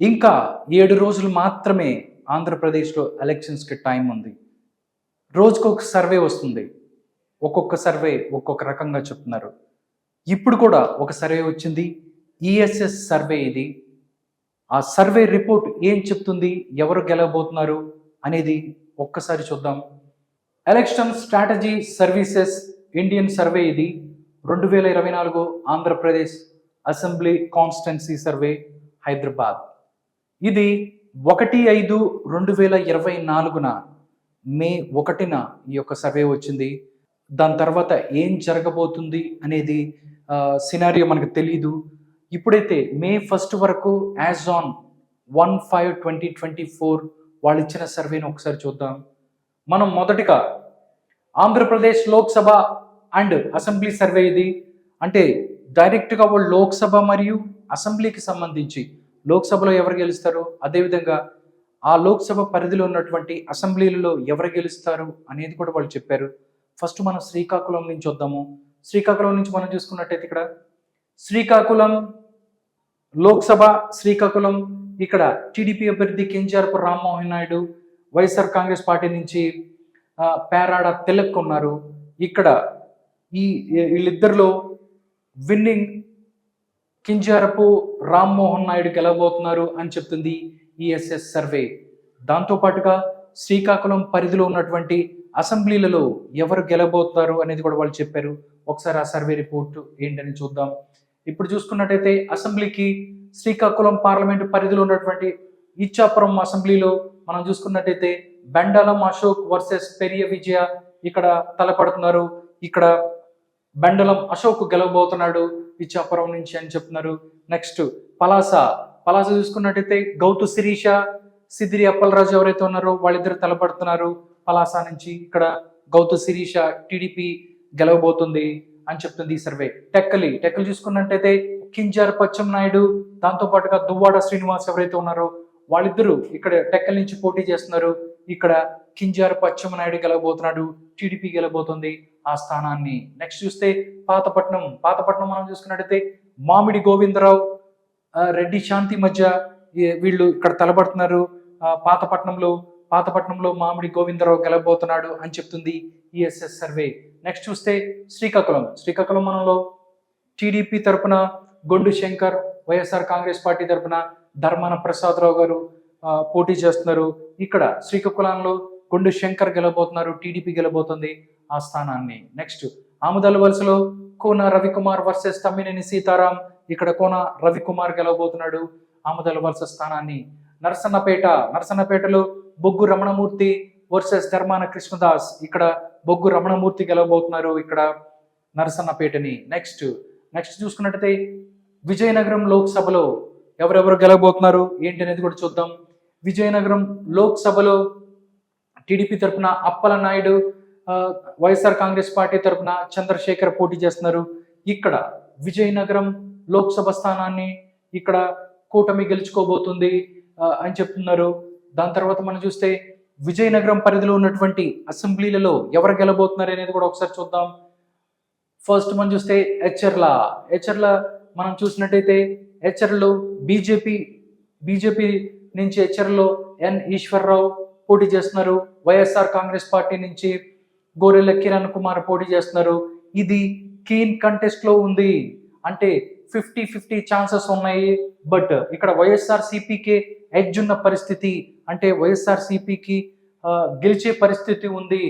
ఇంకా 7 రోజులు మాత్రమే ఆంధ్రప్రదేశ్‌లో ఎలక్షన్స్‌కి టైం ఉంది. రోజుకొక సర్వే వస్తుంది. ఒక్కొక్క సర్వే ఒక్కొక్క రకంగా చెప్తున్నారు. ఇప్పుడు కూడా ఒక సర్వే వచ్చింది. ఈఎస్ఎస్ సర్వే ఇది. ఆ సర్వే రిపోర్ట్ ఏం చెప్తుంది? ఎవరు గెలవబోతున్నారు? అనేది ఒక్కసారి చూద్దాం. Election strategy services Indian survey ఇది. 2024 Andhra Pradesh assembly constituency survey Hyderabad. ఇది 1/5/2024 మే 1న ఈ యొక్క సర్వే వచ్చింది. దాని తర్వాత ఏం జరగబోతుంది అనేది సినారియో మనకు తెలీదు. ఇప్పుడైతే మే 1 వరకు యాజ్ ఆన్ 1/5/2024 వాళ్ళు ఇచ్చిన సర్వేని ఒకసారి చూద్దాం. మనం మొదటిగా Andhra Pradesh Lok Sabha and assembly survey ఇది. అంటే డైరెక్ట్గా వాళ్ళు లోక్సభ మరియు అసెంబ్లీకి సంబంధించి లోక్సభలో ఎవరు గెలుస్తారు, అదేవిధంగా ఆ లోక్సభ పరిధిలో ఉన్నటువంటి అసెంబ్లీలలో ఎవరు గెలుస్తారు అనేది కూడా వాళ్ళు చెప్పారు. ఫస్ట్ మనం శ్రీకాకుళం నుంచి వద్దాము. శ్రీకాకుళం నుంచి మనం చూసుకున్నట్టయితే ఇక్కడ శ్రీకాకుళం లోక్సభ శ్రీకాకుళం ఇక్కడ టీడీపీ అభ్యర్థి కింజారపు రామ్మోహన్ నాయుడు, వైఎస్ఆర్ కాంగ్రెస్ పార్టీ నుంచి పేరాడ తిలక్ ఉన్నారు. ఇక్కడ వీళ్ళిద్దరిలో విన్నింగ్ కింజారపు రామ్మోహన్ నాయుడు గెలవబోతున్నారు అని చెప్తుంది ఈఎస్ఎస్ సర్వే. దాంతోపాటుగా శ్రీకాకుళం పరిధిలో ఉన్నటువంటి అసెంబ్లీలలో ఎవరు గెలవబోతున్నారు అనేది కూడా వాళ్ళు చెప్పారు. ఒకసారి ఆ సర్వే రిపోర్ట్ ఏంటని చూద్దాం. ఇప్పుడు చూసుకున్నట్టయితే అసెంబ్లీకి శ్రీకాకుళం పార్లమెంటు పరిధిలో ఉన్నటువంటి ఇచ్చాపురం అసెంబ్లీలో మనం చూసుకున్నట్టయితే బెండలం అశోక్ వర్సెస్ పెరియ విజయ ఇక్కడ తలపడుతున్నారు. ఇక్కడ బెండలం అశోక్ గెలవబోతున్నాడు ఇచ్చాపురం నుంచి అని చెప్తున్నారు. నెక్స్ట్ పలాస చూసుకున్నట్టయితే గౌతు శిరీష, సిద్దిరి అప్పలరాజు ఎవరైతే ఉన్నారో వాళ్ళిద్దరు తలపడుతున్నారు పలాస నుంచి. ఇక్కడ గౌతు శిరీష టీడీపీ గెలవబోతుంది అని చెప్తుంది ఈ సర్వే. టెక్కలి చూసుకున్నట్టయితే కింజారపు అచ్చెన్నాయుడు, దాంతో పాటుగా దువ్వాడ శ్రీనివాస్ ఎవరైతే ఉన్నారో వాళ్ళిద్దరూ ఇక్కడ టెక్కలి నుంచి పోటీ చేస్తున్నారు. ఇక్కడ కింజారపు అచ్చెన్నాయుడు గెలవబోతున్నాడు, టీడీపీ గెలవబోతుంది ఆ స్థానాన్ని. నెక్స్ట్ చూస్తే పాతపట్నం మనం చూసుకున్నట్టయితే మామిడి గోవిందరావు, రెడ్డి శాంతి మధ్య వీళ్ళు ఇక్కడ తలబడుతున్నారు. పాతపట్నంలో మామిడి గోవిందరావు గెలవబోతున్నాడు అని చెప్తుంది ఈఎస్ఎస్ సర్వే. నెక్స్ట్ చూస్తే శ్రీకాకుళం మనలో టీడీపీ తరపున గొండు శంకర్, వైఎస్ఆర్ కాంగ్రెస్ పార్టీ తరపున ధర్మాన ప్రసాదరావు గారు పోటీ చేస్తున్నారు. ఇక్కడ శ్రీకాకుళంలో గొండు శంకర్ గెలవబోతున్నారు, టీడీపీ గెలవబోతుంది ఆ స్థానాన్ని. నెక్స్ట్ ఆముదాల వలసలో కోన రవికుమార్ వర్సెస్ తమ్మినేని సీతారాం, ఇక్కడ కోన రవికుమార్ గెలవబోతున్నాడు ఆముదాల వలస స్థానాన్ని. నరసన్నపేటలో బొగ్గు రమణమూర్తి వర్సెస్ ధర్మాన కృష్ణదాస్, ఇక్కడ బొగ్గు రమణమూర్తి గెలవబోతున్నారు ఇక్కడ నరసన్నపేటని. నెక్స్ట్ చూసుకున్నట్టయితే విజయనగరం లోక్సభలో ఎవరెవరు గెలవబోతున్నారు ఏంటి అనేది కూడా చూద్దాం. విజయనగరం లోక్సభలో టీడీపీ తరఫున అప్పల నాయుడు, వైఎస్ఆర్ కాంగ్రెస్ పార్టీ తరఫున చంద్రశేఖర్ పోటీ చేస్తున్నారు. ఇక్కడ విజయనగరం లోక్సభ స్థానాన్ని ఇక్కడ కూటమి గెలుచుకోబోతుంది అని చెప్తున్నారు. దాని తర్వాత మనం చూస్తే విజయనగరం పరిధిలో ఉన్నటువంటి అసెంబ్లీలలో ఎవరు గెలబోతున్నారు అనేది కూడా ఒకసారి చూద్దాం. ఫస్ట్ మనం చూస్తే హెచ్చర్ల మనం చూసినట్టయితే హెచ్చర్లో బీజేపీ నుంచి హెచ్చర్లో ఎన్ ఈశ్వర్రావు పోటీ చేస్తున్నారు. వైఎస్ఆర్ కాంగ్రెస్ పార్టీ నుంచి గోరెల్ల కిరణ్ కుమార్ పోటీ చేస్తున్నారు. ఇది కీన్ కంటెస్ట్ లో ఉంది, అంటే 50-50 ఛాన్సెస్ ఉన్నాయి. బట్ ఇక్కడ వైఎస్ఆర్ సిపికి ఎడ్జ్ ఉన్న పరిస్థితి, అంటే వైఎస్ఆర్ సిపికి గెలిచే పరిస్థితి ఉంది,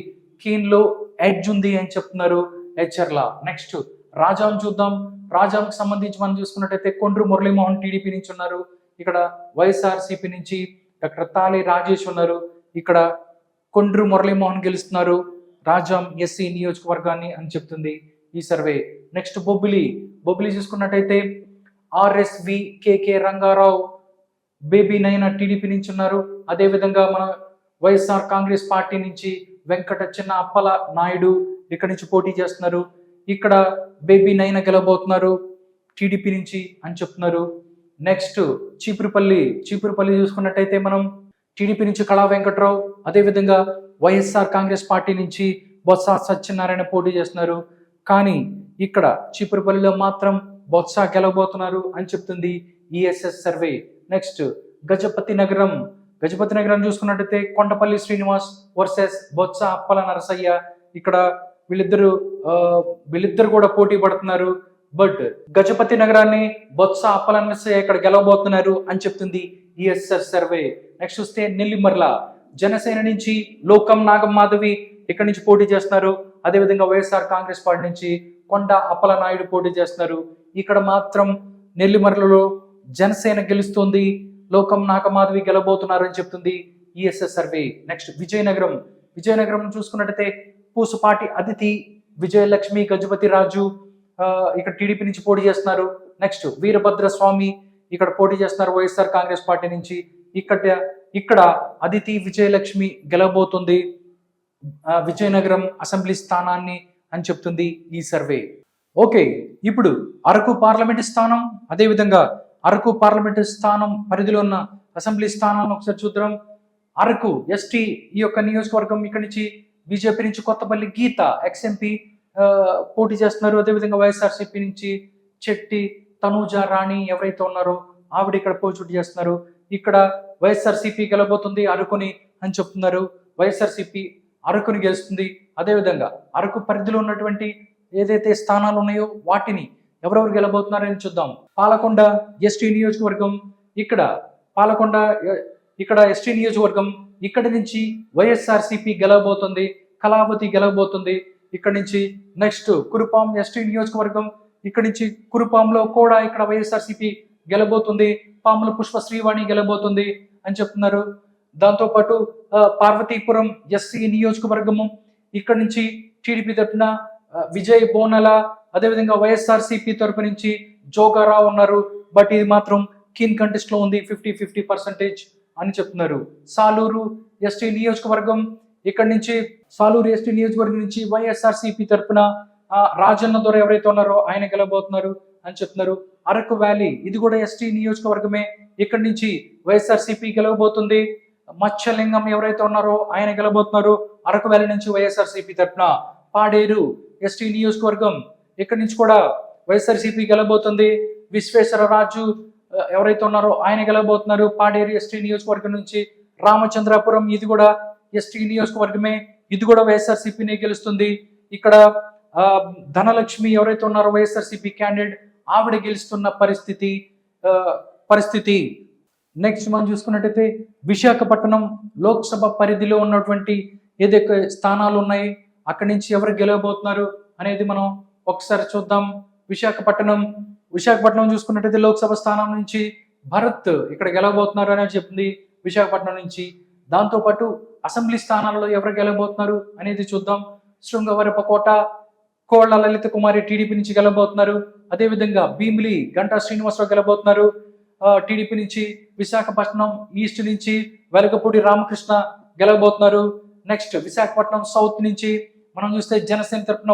కీన్ లో ఎడ్జ్ ఉంది అని చెప్తున్నారు హెచ్చర్ల. నెక్స్ట్ రాజాం చూద్దాం. రాజాంకి సంబంధించి మనం చూసుకున్నట్టయితే కొండ్రు మురళీమోహన్ టీడీపీ నుంచి ఉన్నారు. ఇక్కడ వైఎస్ఆర్ సిపి నుంచి డాక్టర్ తాళి రాజేష్ ఉన్నారు. ఇక్కడ కొండ్రు మురళీమోహన్ గెలుస్తున్నారు రాజాం ఎస్సీ నియోజకవర్గాన్ని అని చెప్తుంది ఈ సర్వే. నెక్స్ట్ బొబ్బిలి చూసుకున్నట్టయితే ఆర్ఎస్వి కేకే రంగారావు, బేబీ నైనా టీడీపీ నుంచి ఉన్నారు. అదేవిధంగా మన వైఎస్ఆర్ కాంగ్రెస్ పార్టీ నుంచి వెంకట చిన్న అప్పల నాయుడు ఇక్కడి నుంచి పోటీ చేస్తున్నారు. ఇక్కడ బేబీ నైనా గెలవబోతున్నారు టీడీపీ నుంచి అని చెప్తున్నారు. నెక్స్ట్ చీపురుపల్లి చూసుకున్నట్టయితే మనం టీడీపీ నుంచి కళా వెంకట్రావు, అదేవిధంగా వైఎస్ఆర్ కాంగ్రెస్ పార్టీ నుంచి బొత్స సత్యనారాయణ పోటీ చేస్తున్నారు. కానీ ఇక్కడ చీపురుపల్లిలో మాత్రం బొత్స గెలవబోతున్నారు అని చెప్తుంది ఈఎస్ఎస్ సర్వే. నెక్స్ట్ గజపతి నగరం చూసుకున్నట్టయితే కొండపల్లి శ్రీనివాస్ వర్సెస్ బొత్స అప్పల నరసయ్య. ఇక్కడ వీళ్ళిద్దరు కూడా పోటీ పడుతున్నారు. బట్ గజపతి నగరాన్ని బొత్స అప్పల నరసయ్య ఇక్కడ గెలవబోతున్నారు అని చెప్తుంది ఈఎస్ఆర్ సర్వే. నెక్స్ట్ చూస్తే నెల్లిమర్ల జనసేన నుంచి లోకం నాగమాధవి ఇక్కడ నుంచి పోటీ చేస్తున్నారు. అదేవిధంగా వైఎస్ఆర్ కాంగ్రెస్ పార్టీ నుంచి కొండ అప్పల నాయుడు పోటీ చేస్తున్నారు. ఇక్కడ మాత్రం నెల్లిమర్లలో జనసేన గెలుస్తుంది, లోకం నాగమాధవి గెలబోతున్నారు అని చెప్తుంది ఈఎస్ఎస్ సర్వే. నెక్స్ట్ విజయనగరం చూసుకున్నట్టయితే పూసుపాటి అదితి, విజయలక్ష్మి, గజపతి రాజు ఇక్కడ టీడీపీ నుంచి పోటీ చేస్తున్నారు. నెక్స్ట్ వీరభద్ర స్వామి ఇక్కడ పోటీ చేస్తున్నారు వైఎస్ఆర్ కాంగ్రెస్ పార్టీ నుంచి. ఇక్కడ అదితి, విజయలక్ష్మి గెలవబోతుంది విజయనగరం అసెంబ్లీ స్థానాన్ని అని చెప్తుంది ఈ సర్వే. ఓకే, ఇప్పుడు అరకు పార్లమెంటు స్థానం, అదేవిధంగా అరకు పార్లమెంటు స్థానం పరిధిలో ఉన్న అసెంబ్లీ స్థానాలను ఒకసారి చూద్దాం. అరకు ఎస్టీ ఈ యొక్క నియోజకవర్గం ఇక్కడ నుంచి బీజేపీ నుంచి కొత్తపల్లి గీత ఎక్స్ఎంపీ పోటీ చేస్తున్నారు. అదేవిధంగా వైఎస్ఆర్సీపీ నుంచి చెట్టి తనూజ రాణి ఎవరైతే ఉన్నారో ఆవిడ ఇక్కడ పోటీ చేస్తున్నారు. ఇక్కడ వైఎస్ఆర్సీపీ గెలబోతుంది అరకుని అని చెప్తున్నారు. వైఎస్ఆర్సీపీ అరకుని గెలుస్తుంది. అదేవిధంగా అరకు పరిధిలో ఉన్నటువంటి ఏదైతే స్థానాలు ఉన్నాయో వాటిని ఎవరెవరు గెలబోతున్నారని చూద్దాం. పాలకొండ ఎస్టీ నియోజకవర్గం, ఇక్కడ ఎస్టీ నియోజకవర్గం ఇక్కడ నుంచి వైఎస్ఆర్సీపీ గెలవబోతుంది, కళావతి గెలవబోతుంది ఇక్కడ నుంచి. నెక్స్ట్ కురుపాం ఎస్టీ నియోజకవర్గం, ఇక్కడ నుంచి కురుపాంలో కూడా ఇక్కడ వైఎస్ఆర్సీపీ గెలబోతుంది, పాముల పుష్ప శ్రీవాణి గెలబోతుంది అని చెప్తున్నారు. దాంతోపాటు పార్వతీపురం ఎస్సీ నియోజకవర్గము ఇక్కడ నుంచి టీడీపీ తరఫున విజయ్ బోనల, అదేవిధంగా వైఎస్ఆర్సీపీ తరపు నుంచి జోగారావు ఉన్నారు. బట్ ఇది మాత్రం కీన్ కంటెస్ట్ లో ఉంది, 50-50% అని చెప్తున్నారు. సాలూరు ఎస్టీ నియోజకవర్గం నుంచి వైఎస్ఆర్సీపీ తరఫున రాజన్న దొర ఎవరైతే ఉన్నారో ఆయన గెలబోతున్నారు అని చెప్తున్నారు. అరకు వ్యాలీ ఇది కూడా ఎస్టీ నియోజకవర్గమే, ఇక్కడ నుంచి వైఎస్ఆర్సీపీ గెలవబోతుంది. మత్స్యలింగం ఎవరైతే ఉన్నారో ఆయన గెలబోతున్నారు అరకు వ్యాలీ నుంచి వైఎస్ఆర్సీపీ తరఫున. పాడేరు ఎస్టీ నియోజకవర్గం ఇక్కడ నుంచి కూడా వైఎస్ఆర్సీపీ గెలబోతుంది. విశ్వేశ్వరరాజు ఎవరైతే ఉన్నారో ఆయన గెలబోతున్నారు పాడేరు ఎస్టీ నియోజకవర్గం నుంచి. రామచంద్రాపురం ఇది కూడా ఎస్టీ నియోజకవర్గమే, ఇది కూడా వైఎస్ఆర్సీపీని గెలుస్తుంది. ఇక్కడ ధనలక్ష్మి ఎవరైతే ఉన్నారో వైఎస్ఆర్సీపీ క్యాండిడేట్ ఆవిడ గెలుస్తున్న పరిస్థితి. నెక్స్ట్ మనం చూసుకున్నట్టయితే విశాఖపట్నం లోక్సభ పరిధిలో ఉన్నటువంటి ఏదైతే స్థానాలు ఉన్నాయి అక్కడి నుంచి ఎవరు గెలవబోతున్నారు అనేది మనం ఒకసారి చూద్దాం. విశాఖపట్నం చూసుకున్నట్టయితే లోక్సభ స్థానం నుంచి భరత్ ఇక్కడ గెలవబోతున్నారు అనేది చెప్తుంది విశాఖపట్నం నుంచి. దాంతోపాటు అసెంబ్లీ స్థానాల్లో ఎవరు గెలవబోతున్నారు అనేది చూద్దాం. శృంగవరపకోట కోళ్ల లలిత కుమారి టీడీపీ నుంచి గెలవబోతున్నారు. అదేవిధంగా భీమిలి గంటా శ్రీనివాసరావు గెలవబోతున్నారు టీడీపీ నుంచి. విశాఖపట్నం ఈస్ట్ నుంచి వెలగపూడి రామకృష్ణ గెలవబోతున్నారు. నెక్స్ట్ విశాఖపట్నం సౌత్ నుంచి మనం చూస్తే జనసేన తరఫున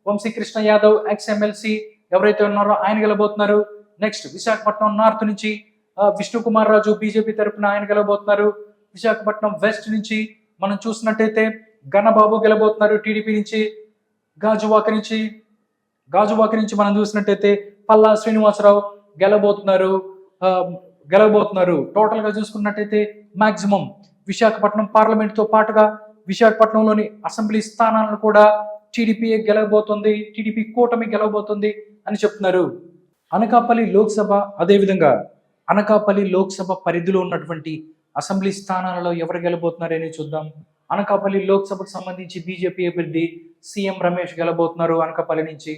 వంశీకృష్ణ యాదవ్ ఎక్స్ఎమ్మెల్సీ ఎవరైతే ఉన్నారో ఆయన గెలవబోతున్నారు. నెక్స్ట్ విశాఖపట్నం నార్త్ నుంచి విష్ణు కుమార్ రాజు బీజేపీ తరఫున ఆయన గెలవబోతున్నారు. విశాఖపట్నం వెస్ట్ నుంచి మనం చూసినట్టయితే గణబాబు గెలవబోతున్నారు టీడీపీ నుంచి. గాజువాక నుంచి మనం చూసినట్టయితే పల్లా శ్రీనివాసరావు గెలవబోతున్నారు. టోటల్ గా చూసుకున్నట్టయితే మాక్సిమం విశాఖపట్నం పార్లమెంట్ తో పాటుగా విశాఖపట్నంలోని అసెంబ్లీ స్థానాలను కూడా టీడీపీ గెలవబోతుంది, టీడీపీ కూటమి గెలవబోతుంది అని చెప్తున్నారు. అనకాపల్లి లోక్సభ, అదేవిధంగా అనకాపల్లి లోక్సభ పరిధిలో ఉన్నటువంటి అసెంబ్లీ స్థానాలలో ఎవరు గెలబోతున్నారని చూద్దాం. అనకాపల్లి లోక్సభకు సంబంధించి బీజేపీ అభ్యర్థి సీఎం రమేష్ గెలబోతున్నారు అనకాపల్లి నుంచి.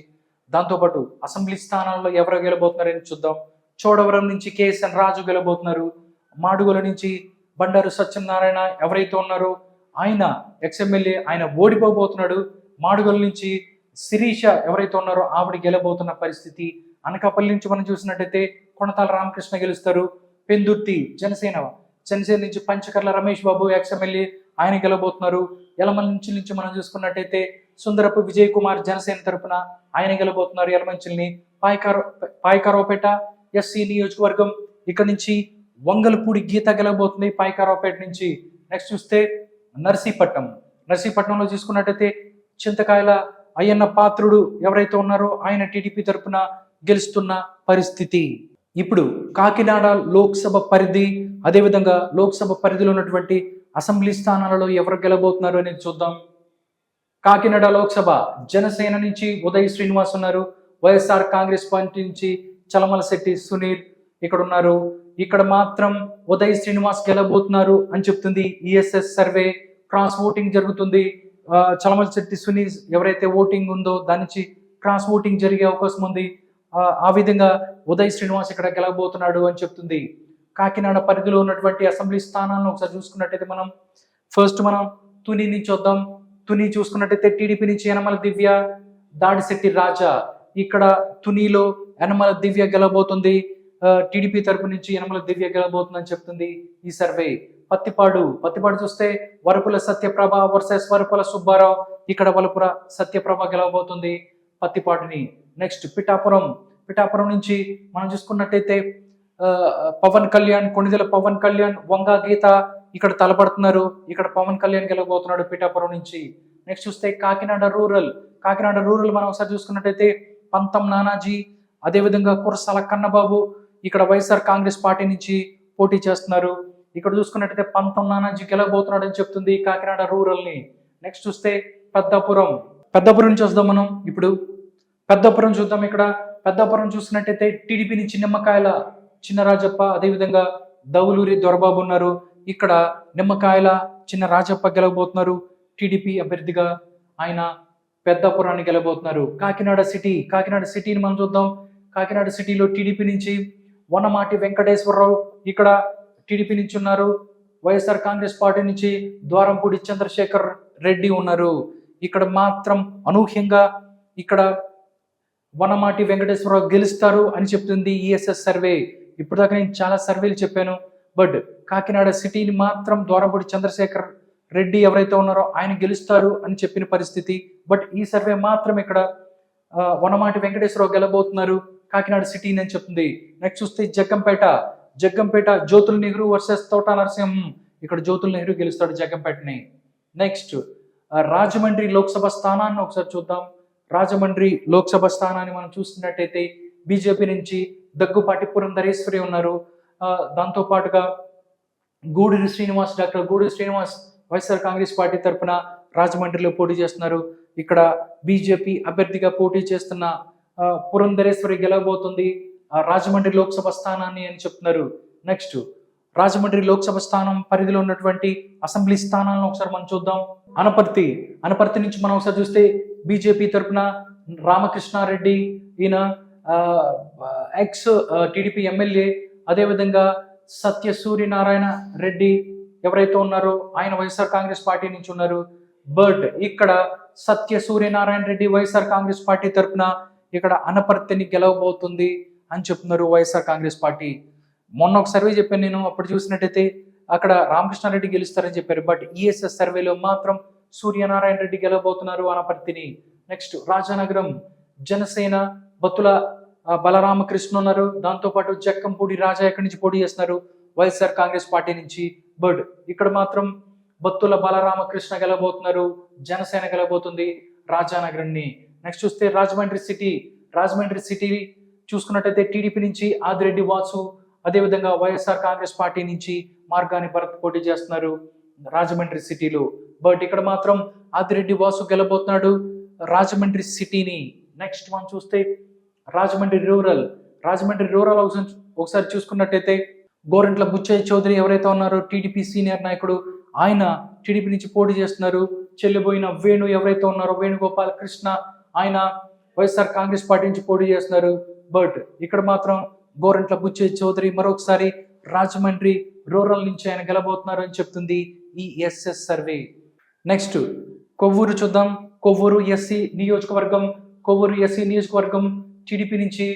దాంతోపాటు అసెంబ్లీ స్థానాల్లో ఎవరు గెలబోతున్నారని చూద్దాం. చోడవరం నుంచి కేఎస్ఎన్ రాజు గెలబోతున్నారు. మాడుగుల నుంచి బండారు సత్యనారాయణ ఎవరైతే ఉన్నారో ఆయన ఎక్స్ఎమ్మెల్యే, ఆయన ఓడిపోబోతున్నాడు. మాడుగుల నుంచి శిరీష ఎవరైతే ఉన్నారో ఆవిడ గెలబోతున్న పరిస్థితి. అనకాపల్లి నుంచి మనం చూసినట్టయితే కొనతాల రామకృష్ణ గెలుస్తారు. పెందుర్తి జనసేన నుంచి పంచకర్ల రమేష్ బాబు ఎక్స్ఎమ్మెల్యే ఆయన గెలబోతున్నారు. యలమంచి నుంచి మనం చూసుకున్నట్టయితే సుందరపు విజయ్ కుమార్ జనసేన తరపున ఆయన గెలబోతున్నారు యలమంచిల్ని. పాయకారావుపేట ఎస్సీ నియోజకవర్గం ఇక్కడ నుంచి వంగలపూడి గీత గెలబోతుంది పాయకారావుపేట నుంచి. నెక్స్ట్ చూస్తే నర్సీపట్నంలో చూసుకున్నట్టయితే చింతకాయల అయ్యన్న పాత్రుడు ఎవరైతే ఉన్నారో ఆయన టీడీపీ తరపున గెలుస్తున్న పరిస్థితి. ఇప్పుడు కాకినాడ లోక్సభ పరిధి, అదేవిధంగా లోక్సభ పరిధిలో ఉన్నటువంటి అసెంబ్లీ స్థానాలలో ఎవరు గెలబోతున్నారు అనేది చూద్దాం. కాకినాడ లోక్సభ జనసేన నుంచి ఉదయ్ శ్రీనివాస్ ఉన్నారు. వైఎస్ఆర్ కాంగ్రెస్ పార్టీ నుంచి చలమలశెట్టి సునీల్ ఇక్కడ ఉన్నారు. ఇక్కడ మాత్రం ఉదయ్ శ్రీనివాస్ గెలబోతున్నారు అని చెప్తుంది ఈఎస్ఎస్ సర్వే. క్రాస్ ఓటింగ్ జరుగుతుంది. చలమలశెట్టి సునీల్ ఎవరైతే ఓటింగ్ ఉందో దాని నుంచి క్రాస్ ఓటింగ్ జరిగే అవకాశం ఉంది. ఆ విధంగా ఉదయ్ శ్రీనివాస్ ఇక్కడ గెలవబోతున్నాడు అని చెప్తుంది. కాకినాడ పరిధిలో ఉన్నటువంటి అసెంబ్లీ స్థానాలను ఒకసారి చూసుకున్నట్టయితే మనం తుని నుంచి వద్దాం. తుని చూసుకున్నట్టయితే టీడీపీ నుంచి యనమల దివ్య, దాడిశెట్టి రాజా. ఇక్కడ తునిలో యనమల దివ్య గెలవబోతుంది. టీడీపీ తరపు నుంచి యనమల దివ్య గెలవబోతుందని చెప్తుంది ఈ సర్వే. పత్తిపాడు చూస్తే వరపుల సత్యప్రభ వర్సెస్ వరపుల సుబ్బారావు. ఇక్కడ వరపుల సత్యప్రభ గెలవబోతుంది పత్తిపాడుని. నెక్స్ట్ పిఠాపురం నుంచి మనం చూసుకున్నట్టయితే పవన్ కళ్యాణ్, కొణిదెల పవన్ కళ్యాణ్, వంగా గీత ఇక్కడ తలపడుతున్నారు. ఇక్కడ పవన్ కళ్యాణ్ గెలవబోతున్నాడు పిఠాపురం నుంచి. నెక్స్ట్ చూస్తే కాకినాడ రూరల్ మనం ఒకసారి చూసుకున్నట్టయితే పంతం నానాజీ, అదేవిధంగా కురసాల కన్నబాబు ఇక్కడ వైఎస్ఆర్ కాంగ్రెస్ పార్టీ నుంచి పోటీ చేస్తున్నారు. ఇక్కడ చూసుకున్నట్టయితే పంతం నానాజీ గెలవబోతున్నాడు అని చెప్తుంది కాకినాడ రూరల్ని. నెక్స్ట్ చూస్తే పెద్దపురం నుంచి వద్దాం మనం. ఇప్పుడు పెద్దపురం చూద్దాం. ఇక్కడ పెద్దపురం చూసినట్టయితే టీడీపీ నుంచి నిమ్మకాయల చిన్నరాజప్ప, అదేవిధంగా దౌలూరి దొరబాబు ఉన్నారు. ఇక్కడ నిమ్మకాయల చిన్న రాజప్ప గెలవబోతున్నారు. టీడీపీ అభ్యర్థిగా ఆయన పెద్దపురాన్ని గెలవబోతున్నారు. కాకినాడ సిటీని మనం చూద్దాం. కాకినాడ సిటీలో టీడీపీ నుంచి వనమాటి వెంకటేశ్వరరావు ఇక్కడ టీడీపీ నుంచి ఉన్నారు. వైఎస్ఆర్ కాంగ్రెస్ పార్టీ నుంచి ద్వారంపూడి చంద్రశేఖర్ రెడ్డి ఉన్నారు. ఇక్కడ మాత్రం అనూహ్యంగా ఇక్కడ వనమాటి వెంకటేశ్వరరావు గెలుస్తారు అని చెప్తుంది ఈఎస్ఎస్ సర్వే. ఇప్పటిదాకా నేను చాలా సర్వేలు చెప్పాను, బట్ కాకినాడ సిటీని మాత్రం ద్వారంపూడి చంద్రశేఖర్ రెడ్డి ఎవరైతే ఉన్నారో ఆయన గెలుస్తారు అని చెప్పిన పరిస్థితి. బట్ ఈ సర్వే మాత్రం ఇక్కడ వనమాటి వెంకటేశ్వరరావు గెలబోతున్నారు కాకినాడ సిటీని అని చెప్తుంది. నెక్స్ట్ చూస్తే జగ్గంపేట జ్యోతుల నెహ్రూ వర్సెస్ తోట నరసింహం. ఇక్కడ జ్యోతుల నెహ్రూ గెలుస్తాడు జగ్గంపేటని. నెక్స్ట్ రాజమండ్రి లోక్సభ స్థానాన్ని ఒకసారి చూద్దాం. రాజమండ్రి లోక్సభ స్థానాన్ని మనం చూస్తున్నట్టయితే బీజేపీ నుంచి దగ్గుపాటి పురంధరేశ్వరి ఉన్నారు. దాంతో పాటుగా doctor Guduri Srinivas YSR Congress party తరఫున రాజమండ్రిలో పోటీ చేస్తున్నారు. ఇక్కడ బీజేపీ అభ్యర్థిగా పోటీ చేస్తున్న పురంధరేశ్వరి గెలవబోతుంది రాజమండ్రి లోక్సభ స్థానాన్ని అని చెప్తున్నారు. నెక్స్ట్ రాజమండ్రి లోక్సభ స్థానం పరిధిలో ఉన్నటువంటి అసెంబ్లీ స్థానాలను ఒకసారి మనం చూద్దాం. అనపర్తి నుంచి మనం ఒకసారి చూస్తే బీజేపీ తరఫున రామకృష్ణారెడ్డి, ఈయన ఎక్స్ టీడీపీ ఎమ్మెల్యే, అదేవిధంగా సత్య సూర్యనారాయణ రెడ్డి ఎవరైతే ఉన్నారో ఆయన వైఎస్ఆర్ కాంగ్రెస్ పార్టీ నుంచి ఉన్నారు. బట్ ఇక్కడ సత్య సూర్యనారాయణ రెడ్డి వైఎస్ఆర్ కాంగ్రెస్ పార్టీ తరఫున ఇక్కడ అనపర్తిని గెలవబోతుంది అని చెప్తున్నారు వైఎస్ఆర్ కాంగ్రెస్ పార్టీ. మొన్న ఒక సర్వే చెప్పాను నేను, అప్పుడు చూసినట్టయితే అక్కడ రామకృష్ణారెడ్డి గెలుస్తారని చెప్పారు. బట్ ఈఎస్ఎస్ సర్వేలో మాత్రం సూర్యనారాయణ రెడ్డి గెలవబోతున్నారు అనపర్తిని. నెక్స్ట్ రాజానగరం జనసేన బత్తుల బలరామకృష్ణ ఉన్నారు. దాంతోపాటు జక్కంపూడి రాజా ఎక్కడి నుంచి పోటీ చేస్తున్నారు వైఎస్ఆర్ కాంగ్రెస్ పార్టీ నుంచి. బట్ ఇక్కడ మాత్రం బత్తుల బలరామకృష్ణ గెలవబోతున్నారు, జనసేన గెలవబోతుంది రాజానగరాన్ని. నెక్స్ట్ చూస్తే రాజమండ్రి సిటీ చూసుకున్నట్టయితే టీడీపీ నుంచి ఆదిరెడ్డి వాసు, అదేవిధంగా వైఎస్ఆర్ కాంగ్రెస్ పార్టీ నుంచి మార్గాని భరత్ పోటీ చేస్తున్నారు రాజమండ్రి సిటీలో. బట్ ఇక్కడ మాత్రం ఆదిరెడ్డి వాసు గెలబోతున్నాడు రాజమండ్రి సిటీని. నెక్స్ట్ మనం చూస్తే రాజమండ్రి రూరల్ ఒకసారి చూసుకున్నట్టయితే గోరంట్ల బుచ్చయ్య చౌదరి ఎవరైతే ఉన్నారో టీడీపీ సీనియర్ నాయకుడు, ఆయన టీడీపీ నుంచి పోటీ చేస్తున్నారు. చెల్లిపోయిన వేణు ఎవరైతే ఉన్నారో వేణుగోపాల్ కృష్ణ, ఆయన వైఎస్ఆర్ కాంగ్రెస్ పార్టీ నుంచి పోటీ చేస్తున్నారు. బట్ ఇక్కడ మాత్రం గోరంట్ల బుచ్చయ్య చౌదరి మరొకసారి రాజమండ్రి రూరల్ నుంచి ఆయన గెలబోతున్నారు అని చెప్తుంది ఈ ఎస్ఎస్ సర్వే. నెక్స్ట్ కొవ్వూరు చూద్దాం. కొవ్వూరు ఎస్సీ నియోజకవర్గం టీడీపీ నుంచి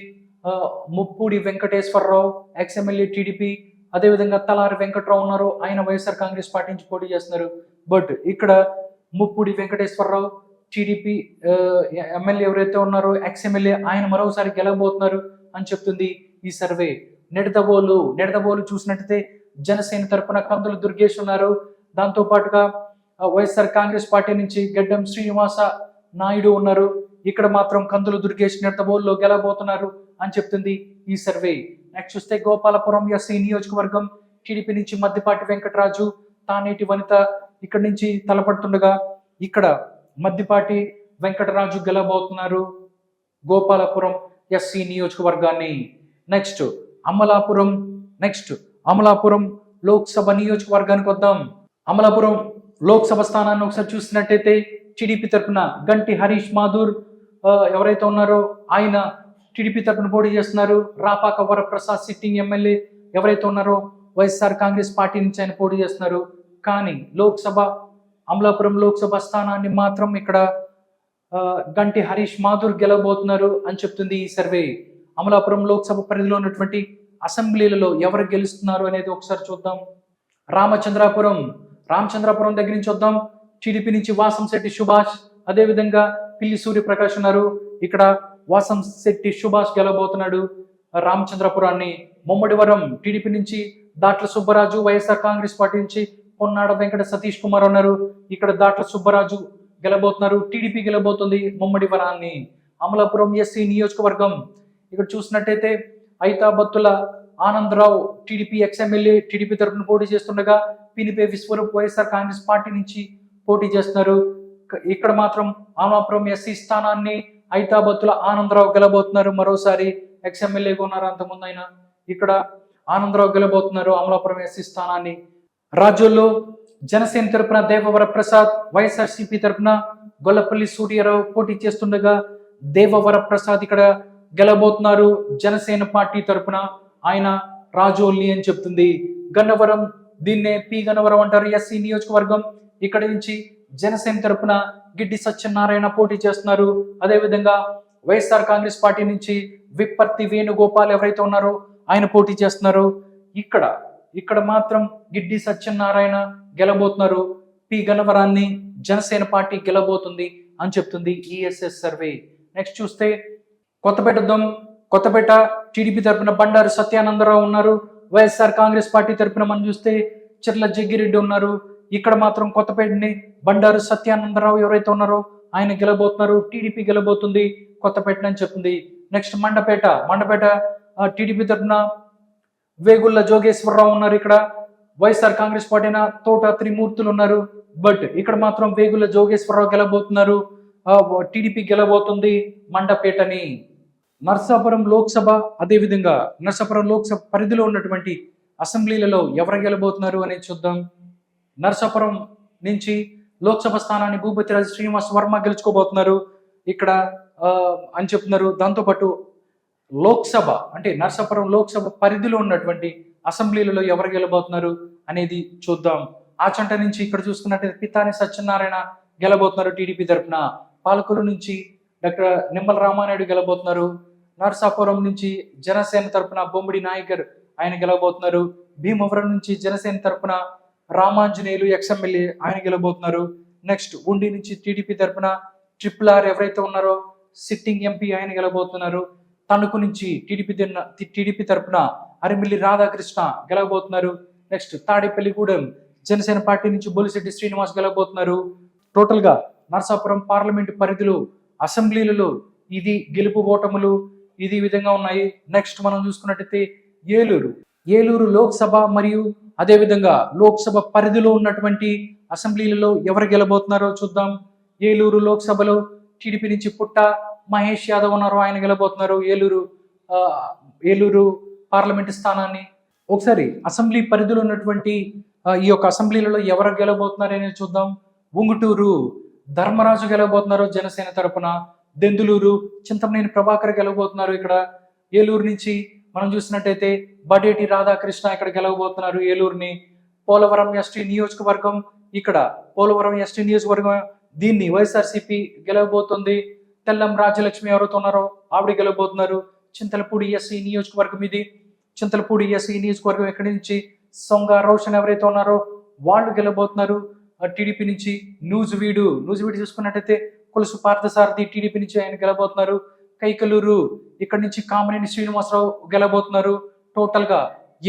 ముప్పూడి వెంకటేశ్వరరావు ఎక్స్ఎమ్మెల్యే టీడీపీ, అదేవిధంగా తలారి వెంకట్రావు ఉన్నారు, ఆయన వైఎస్ఆర్ కాంగ్రెస్ పార్టీ నుంచి పోటీ చేస్తున్నారు. బట్ ఇక్కడ ముప్పూడి వెంకటేశ్వరరావు టీడీపీ ఎమ్మెల్యే ఎవరైతే ఉన్నారో ఎక్స్ఎమ్మెల్యే, ఆయన మరోసారి గెలవబోతున్నారు అని చెప్తుంది ఈ సర్వే. నిడదవోలు చూసినట్టయితే జనసేన తరపున కందుల దుర్గేష్ ఉన్నారు. దాంతో పాటుగా వైఎస్ఆర్ కాంగ్రెస్ పార్టీ నుంచి గడ్డం శ్రీనివాస నాయుడు ఉన్నారు. ఇక్కడ మాత్రం కందుల దుర్గేష్ నిడదవోలులో గెలవబోతున్నారు అని చెప్తుంది ఈ సర్వే. నెక్స్ట్ చూస్తే గోపాలపురం ఎస్సీ నియోజకవర్గం టీడీపీ నుంచి మద్దిపాటి వెంకటరాజు, తానేటి వనిత ఇక్కడ నుంచి తలపడుతుండగా ఇక్కడ మద్దిపాటి వెంకటరాజు గెలబోతున్నారు గోపాలపురం ఎస్సీ నియోజకవర్గాన్ని. నెక్స్ట్ అమలాపురం లోక్సభ నియోజకవర్గానికి వద్దాం. అమలాపురం లోక్సభ స్థానాన్ని ఒకసారి చూసినట్టయితే టీడీపీ తరఫున గంటి హరీష్ మాధూర్ ఎవరైతే ఉన్నారో ఆయన టీడీపీ తరఫున పోటీ చేస్తున్నారు. రాపాక వరప్రసాద్ సిట్టింగ్ ఎమ్మెల్యే ఎవరైతే ఉన్నారో వైఎస్ఆర్ కాంగ్రెస్ పార్టీ నుంచి ఆయన పోటీ చేస్తున్నారు. కానీ అమలాపురం లోక్సభ స్థానాన్ని మాత్రం ఇక్కడ గంటి హరీష్ మాధూర్ గెలవబోతున్నారు అని చెప్తుంది ఈ సర్వే. అమలాపురం లోక్సభ పరిధిలో ఉన్నటువంటి అసెంబ్లీలలో ఎవరు గెలుస్తున్నారు అనేది ఒకసారి చూద్దాం. రామచంద్రాపురం దగ్గర నుంచి వద్దాం. టీడీపీ నుంచి వాసంశెట్టి సుభాష్, అదేవిధంగా పిల్లి సూర్యప్రకాష్ ఉన్నారు. ఇక్కడ వాసంశెట్టి సుభాష్ గెలవబోతున్నాడు రామచంద్రపురాన్ని. ముమ్మడివరం టీడీపీ నుంచి దాట్ల సుబ్బరాజు, వైఎస్ఆర్ కాంగ్రెస్ పార్టీ నుంచి పొన్నాడ వెంకట సతీష్ కుమార్ ఉన్నారు. ఇక్కడ దాట్ల సుబ్బరాజు గెలబోతున్నారు, టీడీపీ గెలబోతుంది ముమ్మడివరాన్ని. అమలాపురం ఎస్సీ నియోజకవర్గం ఇక్కడ చూసినట్టయితే Aithabathula Anandarao TDP ex-MLA TDP తరఫున పోటీ చేస్తుండగా పినిపే విశ్వరూప్ వైఎస్ఆర్ కాంగ్రెస్ పార్టీ నుంచి పోటీ చేస్తున్నారు. ఇక్కడ మాత్రం అమలాపురం ఎస్సీ స్థానాన్ని ఐతాబత్తుల ఆనందరావు గెలబోతున్నారు. మరోసారి ఎక్స్ఎమ్మెల్యేగా ఉన్నారు అంతకుముందు ఆయన. ఇక్కడ ఆనందరావు గెలబోతున్నారు అమలాపురం ఎస్సీ స్థానాన్ని. రాజోల్లో జనసేన తరపున దేవవర ప్రసాద్, వైఎస్ఆర్సీపీ తరపున గొల్లపల్లి సూర్యారావు పోటీ చేస్తుండగా దేవవర ప్రసాద్ ఇక్కడ గెలబోతున్నారు జనసేన పార్టీ తరపున. ఆయన రాజోల్ని అని చెప్తుంది. గన్నవరం, దీన్నే పి గన్నవరం అంటారు, ఎస్సీ నియోజకవర్గం. ఇక్కడ నుంచి జనసేన తరపున గిడ్డి సత్యనారాయణ పోటీ చేస్తున్నారు. అదేవిధంగా వైఎస్ఆర్ కాంగ్రెస్ పార్టీ నుంచి విప్పర్తి వేణుగోపాల్ ఎవరైతే ఉన్నారో ఆయన పోటీ చేస్తున్నారు. ఇక్కడ మాత్రం గిడ్డి సత్యనారాయణ గెలబోతున్నారు. పి గన్నవరాన్ని జనసేన పార్టీ గెలబోతుంది అని చెప్తుంది ఈఎస్ఎస్ సర్వే. నెక్స్ట్ చూస్తే కొత్తపేట టీడీపీ తరపున బండారు సత్యానందరావు ఉన్నారు. వైఎస్ఆర్ కాంగ్రెస్ పార్టీ తరపున మనం చూస్తే చిర్ల జగ్గిరెడ్డి ఉన్నారు. ఇక్కడ మాత్రం కొత్తపేటని బండారు సత్యానందరావు ఎవరైతే ఉన్నారో ఆయన గెలబోతున్నారు. టీడీపీ గెలబోతుంది కొత్తపేట అని చెప్తుంది. నెక్స్ట్ మండపేట టీడీపీ తరపున వేగుళ్ళ జోగేశ్వరరావు ఉన్నారు. ఇక్కడ వైఎస్ఆర్ కాంగ్రెస్ పార్టీన తోట త్రిమూర్తులు ఉన్నారు. బట్ ఇక్కడ మాత్రం వేగుళ్ళ జోగేశ్వరరావు గెలబోతున్నారు. టీడీపీ గెలబోతుంది మండపేటని. నర్సాపురం లోక్సభ, అదేవిధంగా నర్సాపురం లోక్సభ పరిధిలో ఉన్నటువంటి అసెంబ్లీలలో ఎవరు గెలబోతున్నారు అనేది చూద్దాం. నర్సాపురం నుంచి లోక్సభ స్థానాన్ని భూపతిరాజు శ్రీనివాస్ వర్మ గెలుచుకోబోతున్నారు ఇక్కడ అని చెప్తున్నారు. దాంతోపాటు లోక్సభ అంటే నర్సాపురం లోక్సభ పరిధిలో ఉన్నటువంటి అసెంబ్లీలలో ఎవరు గెలబోతున్నారు అనేది చూద్దాం. ఆచంట నుంచి ఇక్కడ చూసుకున్నట్టయితే పితాని సత్యనారాయణ గెలబోతున్నారు టీడీపీ తరఫున. పాలకులు నుంచి డాక్టర్ నిమ్మల రామానాయుడు గెలబోతున్నారు. నర్సాపురం నుంచి జనసేన తరఫున బొమ్మిడి నాయకర్ ఆయన గెలబోతున్నారు. భీమవరం నుంచి జనసేన తరఫున రామాంజనేయులు ఎక్స్ఎమ్మెల్యే ఆయన గెలబోతున్నారు. నెక్స్ట్ ఉండి నుంచి టీడీపీ తరఫున RRR ఎవరైతే ఉన్నారో సిట్టింగ్ ఎంపీ ఆయన గెలబోతున్నారు. తణుకు నుంచి టీడీపీ తరఫున అరిమిల్లి రాధాకృష్ణ గెలవబోతున్నారు. నెక్స్ట్ తాడేపల్లిగూడెం జనసేన పార్టీ నుంచి బొలిశెట్టి శ్రీనివాస్ గెలవబోతున్నారు. టోటల్ గా నర్సాపురం పార్లమెంటు పరిధిలో అసెంబ్లీలలో ఇది గెలుపు ఓటములు ఇది విధంగా ఉన్నాయి. నెక్స్ట్ మనం చూసుకున్నట్టయితే ఏలూరు లోక్సభ మరియు అదేవిధంగా లోక్సభ పరిధిలో ఉన్నటువంటి అసెంబ్లీలలో ఎవరు గెలబోతున్నారో చూద్దాం. ఏలూరు లోక్సభలో టీడీపీ నుంచి పుట్ట మహేష్ యాదవ్ ఉన్నారు, ఆయన గెలబోతున్నారు ఏలూరు పార్లమెంటు స్థానాన్ని. ఒకసారి అసెంబ్లీ పరిధిలో ఉన్నటువంటి ఈ యొక్క అసెంబ్లీలలో ఎవరు గెలబోతున్నారు అనేది చూద్దాం. ఉంగుటూరు ధర్మరాజు గెలవబోతున్నారు జనసేన తరపున. దెందులూరు చింతమనేని ప్రభాకర్ గెలవబోతున్నారు. ఇక్కడ ఏలూరు నుంచి మనం చూసినట్టయితే బడేటి రాధాకృష్ణ ఇక్కడ గెలవబోతున్నారు ఏలూరుని. పోలవరం ఎస్టీ నియోజకవర్గం, ఇక్కడ పోలవరం ఎస్టీ నియోజకవర్గం దీన్ని వైఎస్ఆర్సీపీ గెలవబోతుంది. తెల్లం రాజ్యలక్ష్మి ఎవరైతే ఉన్నారో ఆవిడ గెలవబోతున్నారు. చింతలపూడి ఎస్సీ నియోజకవర్గం ఇది. చింతలపూడి ఎస్సీ నియోజకవర్గం ఇక్కడి నుంచి సొంగ రోషన్ ఎవరైతే ఉన్నారో వాళ్ళు గెలవబోతున్నారు టీడీపీ నుంచి. నూజివీడు చూసుకున్నట్టయితే కొలుసు పార్థసారథి టీడీపీ నుంచి ఆయన గెలబోతున్నారు. కైకలూరు ఇక్కడి నుంచి కామినేని శ్రీనివాసరావు గెలబోతున్నారు. టోటల్ గా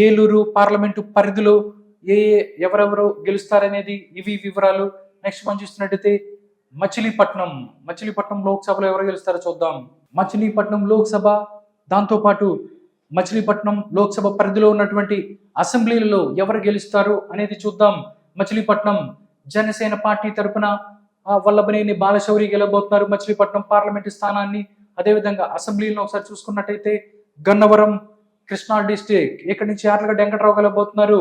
ఏలూరు పార్లమెంటు పరిధిలో ఎవరెవరు గెలుస్తారనేది ఇవి వివరాలు. నెక్స్ట్ మనం చూస్తున్నట్టయితే మచిలీపట్నం లోక్సభలో ఎవరు గెలుస్తారో చూద్దాం. మచిలీపట్నం లోక్సభ దాంతోపాటు మచిలీపట్నం లోక్సభ పరిధిలో ఉన్నటువంటి అసెంబ్లీలలో ఎవరు గెలుస్తారు అనేది చూద్దాం. మచిలీపట్నం జనసేన పార్టీ తరపున వల్లభనేని బాలశౌరి గెలబోతున్నారు మచిలీపట్నం పార్లమెంటు స్థానాన్ని. అదేవిధంగా అసెంబ్లీలో ఒకసారి చూసుకున్నట్టయితే గన్నవరం కృష్ణా డిస్టిక్, ఇక్కడి నుంచి యార్లగడ్డ వెంకటరావు గెలబోతున్నారు.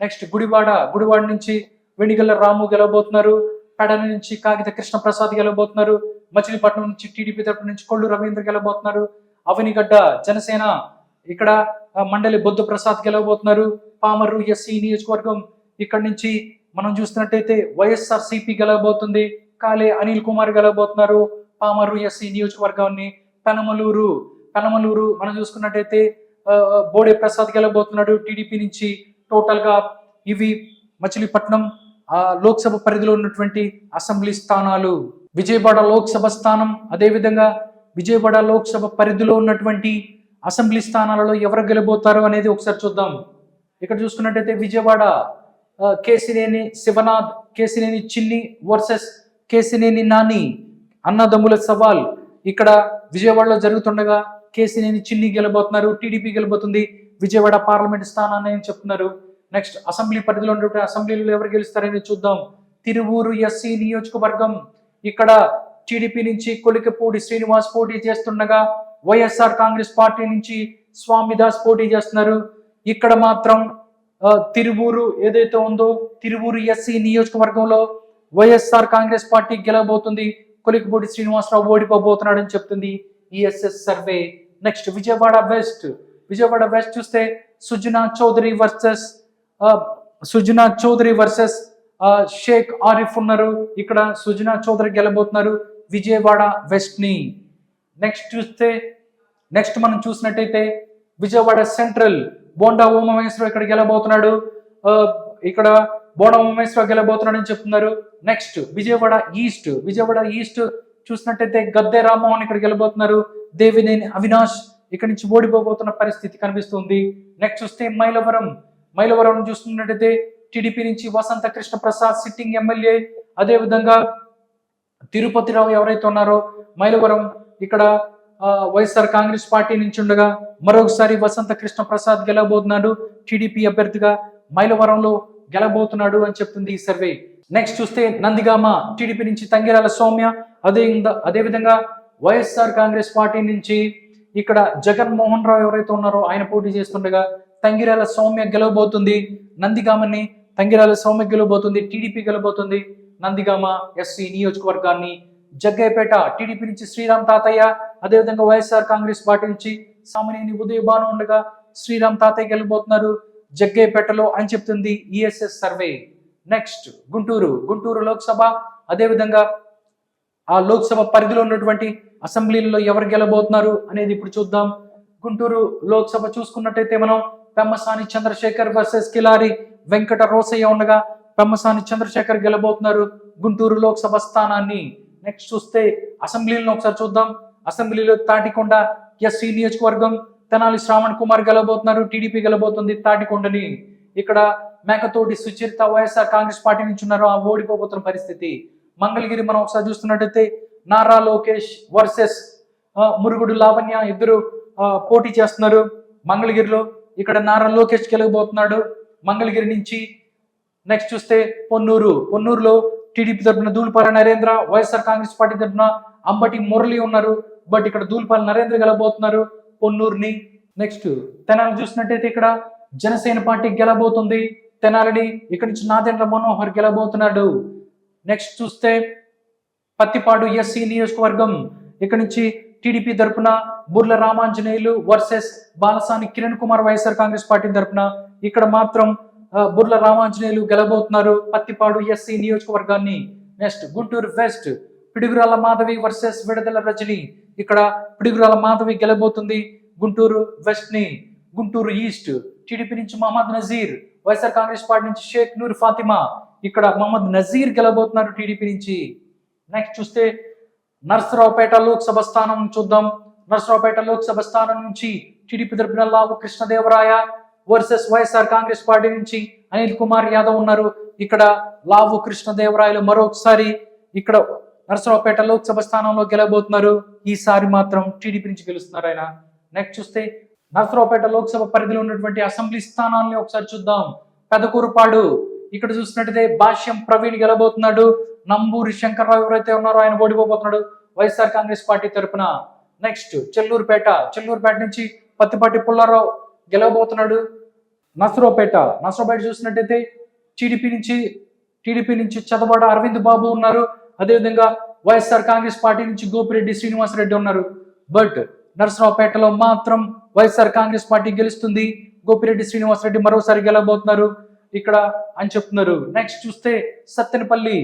నెక్స్ట్ గుడివాడ నుంచి వెనిగల్ల రాము గెలబోతున్నారు. పెడన నుంచి కాగిత కృష్ణ ప్రసాద్ గెలబోతున్నారు. మచిలీపట్నం నుంచి టీడీపీ తరపు నుంచి కొల్లు రవీంద్ర గెలబోతున్నారు. అవనిగడ్డ జనసేన, ఇక్కడ మండలి బొద్దు ప్రసాద్ గెలవబోతున్నారు. పామర్రు ఎస్సీ నియోజకవర్గం, ఇక్కడ నుంచి మనం చూస్తున్నట్టయితే వైఎస్ఆర్ సిపి గెలవబోతుంది. కాలే అనిల్ కుమార్ గెలవబోతున్నారు పామర్రు ఎస్సీ నియోజకవర్గాన్ని. పెనమలూరు మనం చూసుకున్నట్టయితే బోడే ప్రసాద్ గెలవబోతున్నాడు టీడీపీ నుంచి. టోటల్ గా ఇవి మచిలీపట్నం లోక్సభ పరిధిలో ఉన్నటువంటి అసెంబ్లీ స్థానాలు. విజయవాడ లోక్సభ స్థానం, అదేవిధంగా విజయవాడ లోక్సభ పరిధిలో ఉన్నటువంటి అసెంబ్లీ స్థానాలలో ఎవరు గెలబోతారు అనేది ఒకసారి చూద్దాం. ఇక్కడ చూసుకున్నట్టయితే విజయవాడ కేసినేని శివనాథ్, కేసినేని చిన్ని వర్సెస్ కేసినేని నాని, అన్నదమ్ముల సవాల్ ఇక్కడ విజయవాడలో జరుగుతుండగా కేసినేని చిన్ని గెలబోతున్నారు, టీడీపీ గెలబోతుంది విజయవాడ పార్లమెంట్ స్థానాన్ని అని చెప్తున్నారు. నెక్స్ట్ అసెంబ్లీ పరిధిలో ఉన్నటువంటి అసెంబ్లీలో ఎవరు గెలుస్తారని చూద్దాం. తిరువూరు ఎస్సీ నియోజకవర్గం, ఇక్కడ టీడీపీ నుంచి కొలికపూడి శ్రీనివాస్ పోటీ చేస్తుండగా వైఎస్ఆర్ కాంగ్రెస్ పార్టీ నుంచి స్వామిదాస్ పోటీ చేస్తున్నారు. ఇక్కడ మాత్రం తిరువూరు ఏదైతే ఉందో తిరువూరు ఎస్సీ నియోజకవర్గంలో వైఎస్ఆర్ కాంగ్రెస్ పార్టీ గెలవబోతుంది. కొలికపూడి శ్రీనివాసరావు ఓడిపోబోతున్నాడు అని చెప్తుంది ESS survey. Next Vijayawada west చూస్తే సుజనా చౌదరి వర్సెస్ షేక్ ఆరిఫ్ ఉన్నారు. ఇక్కడ సుజనా చౌదరి గెలబోతున్నారు విజయవాడ వెస్ట్ ని. నెక్స్ట్ మనం చూసినట్టయితే విజయవాడ సెంట్రల్ బోండా ఉమామహేశ్వరరావు ఇక్కడ గెలబోతున్నాడు. ఇక్కడ బోండా ఉమామహేశ్వరరావు గెలబోతున్నాడు అని చెప్తున్నారు. నెక్స్ట్ విజయవాడ ఈస్ట్ చూసినట్టయితే గద్దె రామ్మోహన్ ఇక్కడ గెలబోతున్నారు. దేవినేని అవినాష్ ఇక్కడ నుంచి ఓడిపోబోతున్న పరిస్థితి కనిపిస్తుంది. నెక్స్ట్ చూస్తే మైలవరం చూస్తున్నట్టయితే టీడీపీ నుంచి వసంత కృష్ణ ప్రసాద్ సిట్టింగ్ ఎమ్మెల్యే. అదేవిధంగా తిరుపతిరావు ఎవరైతే ఉన్నారో మైలవరం, ఇక్కడ వైఎస్ఆర్ కాంగ్రెస్ పార్టీ నుంచి ఉండగా మరొకసారి వసంత కృష్ణ ప్రసాద్ గెలవబోతున్నాడు టీడీపీ అభ్యర్థిగా, మైలవరంలో గెలవబోతున్నాడు అని చెప్తుంది ఈ సర్వే. నెక్స్ట్ చూస్తే నందిగామ టీడీపీ నుంచి తంగిరాల సౌమ్య, అదేవిధంగా వైఎస్ఆర్ కాంగ్రెస్ పార్టీ నుంచి ఇక్కడ జగన్మోహన్ రావు ఎవరైతే ఉన్నారో ఆయన పోటీ చేస్తుండగా తంగిరాల సౌమ్య గెలవబోతుంది నందిగామని. తంగిరాల సౌమ్య గెలవబోతుంది, టీడీపీ గెలవబోతుంది నందిగామ ఎస్సీ నియోజకవర్గాన్ని. జగ్గయ్యపేట టీడీపీ నుంచి శ్రీరామ్ తాతయ్య, అదేవిధంగా వైఎస్ఆర్ కాంగ్రెస్ పార్టీ నుంచి సామినేని ఉదయభాను ఉండగా శ్రీరామ్ తాతయ్య గెలవబోతున్నారు జగ్గయ్యపేటలో అని చెప్తుంది ESS survey. Next Guntur Lok Sabha, అదేవిధంగా ఆ లోక్సభ పరిధిలో ఉన్నటువంటి అసెంబ్లీలలో ఎవరు గెలబోతున్నారు అనేది ఇప్పుడు చూద్దాం. గుంటూరు లోక్సభ చూసుకున్నట్టయితే మనం పెమ్మసాని చంద్రశేఖర్ వర్సెస్ కిలారి వెంకట రోసయ్య ఉండగా పెమ్మసాని చంద్రశేఖర్ గెలబోతున్నారు గుంటూరు లోక్సభ స్థానాన్ని. నెక్స్ట్ చూస్తే అసెంబ్లీలను ఒకసారి చూద్దాం. అసెంబ్లీలో తాటికొండ ఎస్సీ నియోజకవర్గం, తెనాలి శ్రావణ్ కుమార్ గెలబోతున్నారు, టీడీపీ గెలబోతుంది తాటికొండని. ఇక్కడ మేకతోటి సుచరిత వైఎస్ఆర్ కాంగ్రెస్ పార్టీ నుంచి ఉన్నారు, ఆ ఓడిపోబోతున్న పరిస్థితి. మంగళగిరి మనం ఒకసారి చూస్తున్నట్టయితే నారా లోకేష్ వర్సెస్ మురుగుడు లావణ్య ఇద్దరు పోటీ చేస్తున్నారు మంగళగిరిలో. ఇక్కడ నారా లోకేష్ గెలవబోతున్నాడు మంగళగిరి నుంచి. నెక్స్ట్ చూస్తే పొన్నూరులో టీడీపీ తరఫున దూల్పాల నరేంద్ర, వైఎస్ఆర్ కాంగ్రెస్ పార్టీ తరఫున అంబటి మురళి ఉన్నారు. బట్ ఇక్కడ దూల్పాల నరేంద్ర గెలవబోతున్నారు పొన్నూరుని. నెక్స్ట్ తెనాలి చూసినట్టయితే ఇక్కడ జనసేన పార్టీ గెలవబోతుంది తెనాలిని. ఇక్కడ నుంచి నాదెండ్ల మనోహర్ గెలవబోతున్నాడు. నెక్స్ట్ చూస్తే పత్తిపాడు ఎస్సీ నియోజకవర్గం, ఇక్కడ నుంచి టీడీపీ తరఫున Burla Ramanjaneyulu versus Balasani Kiran Kumar YSR Congress party తరఫున. ఇక్కడ మాత్రం బుర్ల రామాంజనేయులు గెలబోతున్నారు పత్తిపాడు ఎస్సీ నియోజకవర్గాన్ని. Next Guntur west Piduguralla Madhavi versus విడుదల రజని. ఇక్కడ పిడుగురాల మాధవి గెలబోతుంది గుంటూరు వెస్ట్ ని. గుంటూరు ఈస్ట్ టీడీపీ నుంచి మహమ్మద్ నజీర్, వైఎస్ఆర్ కాంగ్రెస్ పార్టీ నుంచి షేక్ నూర్ ఫాతిమా. ఇక్కడ మహమ్మద్ నజీర్ గెలబోతున్నారు టీడీపీ నుంచి. నెక్స్ట్ చూస్తే నర్సరావుపేట లోక్సభ స్థానం చూద్దాం. నర్సరావుపేట లోక్సభ స్థానం నుంచి టీడీపీ తరపున లావు Krishnadevaraya versus YSR Congress Party నుంచి అనిల్ కుమార్ యాదవ్ ఉన్నారు. ఇక్కడ లావు కృష్ణదేవరాయలు మరొకసారి ఇక్కడ నర్సరావుపేట లోక్సభ స్థానంలో గెలబోతున్నారు. ఈసారి మాత్రం టీడీపీ నుంచి గెలుస్తున్నారు ఆయన. నెక్స్ట్ చూస్తే నరసరావుపేట లోక్సభ పరిధిలో ఉన్నటువంటి అసెంబ్లీ స్థానాలని ఒకసారి చూద్దాం. పెదకూరుపాడు ఇక్కడ చూసినట్టయితే భాష్యం ప్రవీణ్ గెలబోతున్నాడు. నంబూరి శంకర్రావు ఎవరైతే ఉన్నారో ఆయన ఓడిపోతున్నాడు వైఎస్ఆర్ కాంగ్రెస్ పార్టీ తరపున. నెక్స్ట్ చెల్లూరుపేట నుంచి పత్తిపాటి పుల్లారావు గెలవబోతున్నాడు. నరసరావుపేట చూసినట్టయితే టీడీపీ నుంచి చదవాడ అరవింద్ బాబు ఉన్నారు. అదేవిధంగా వైఎస్ఆర్ కాంగ్రెస్ పార్టీ నుంచి గోపిరెడ్డి శ్రీనివాసరెడ్డి ఉన్నారు. బట్ నరసరావుపేటలో మాత్రం వైఎస్ఆర్ కాంగ్రెస్ పార్టీ గెలుస్తుంది. గోపిరెడ్డి శ్రీనివాసరెడ్డి మరోసారి గెలవబోతున్నారు ఇక్కడ అని చెప్తున్నారు. నెక్స్ట్ చూస్తే సత్తెనపల్లి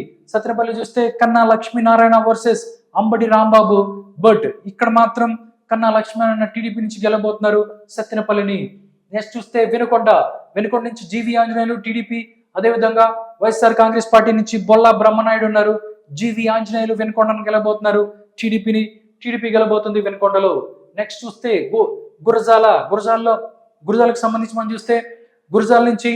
చూస్తే కన్నా లక్ష్మీనారాయణ వర్సెస్ అంబటి రాంబాబు. బట్ ఇక్కడ మాత్రం కన్నా లక్ష్మీనారాయణ టీడీపీ నుంచి గెలవబోతున్నారు సత్తెనపల్లిని. నెక్స్ట్ చూస్తే వెనుకొండ నుంచి జీవి ఆంజనేయులు టీడీపీ, అదేవిధంగా వైఎస్ఆర్ కాంగ్రెస్ పార్టీ నుంచి బొల్లా బ్రహ్మనాయుడు ఉన్నారు. జీవి ఆంజనేయులు వెనుకొండను గెలవబోతున్నారు. టీడీపీ గెలబోతుంది వెనుకొండలో. నెక్స్ట్ చూస్తే గురజాలకు సంబంధించి మనం చూస్తే గురజాల నుంచి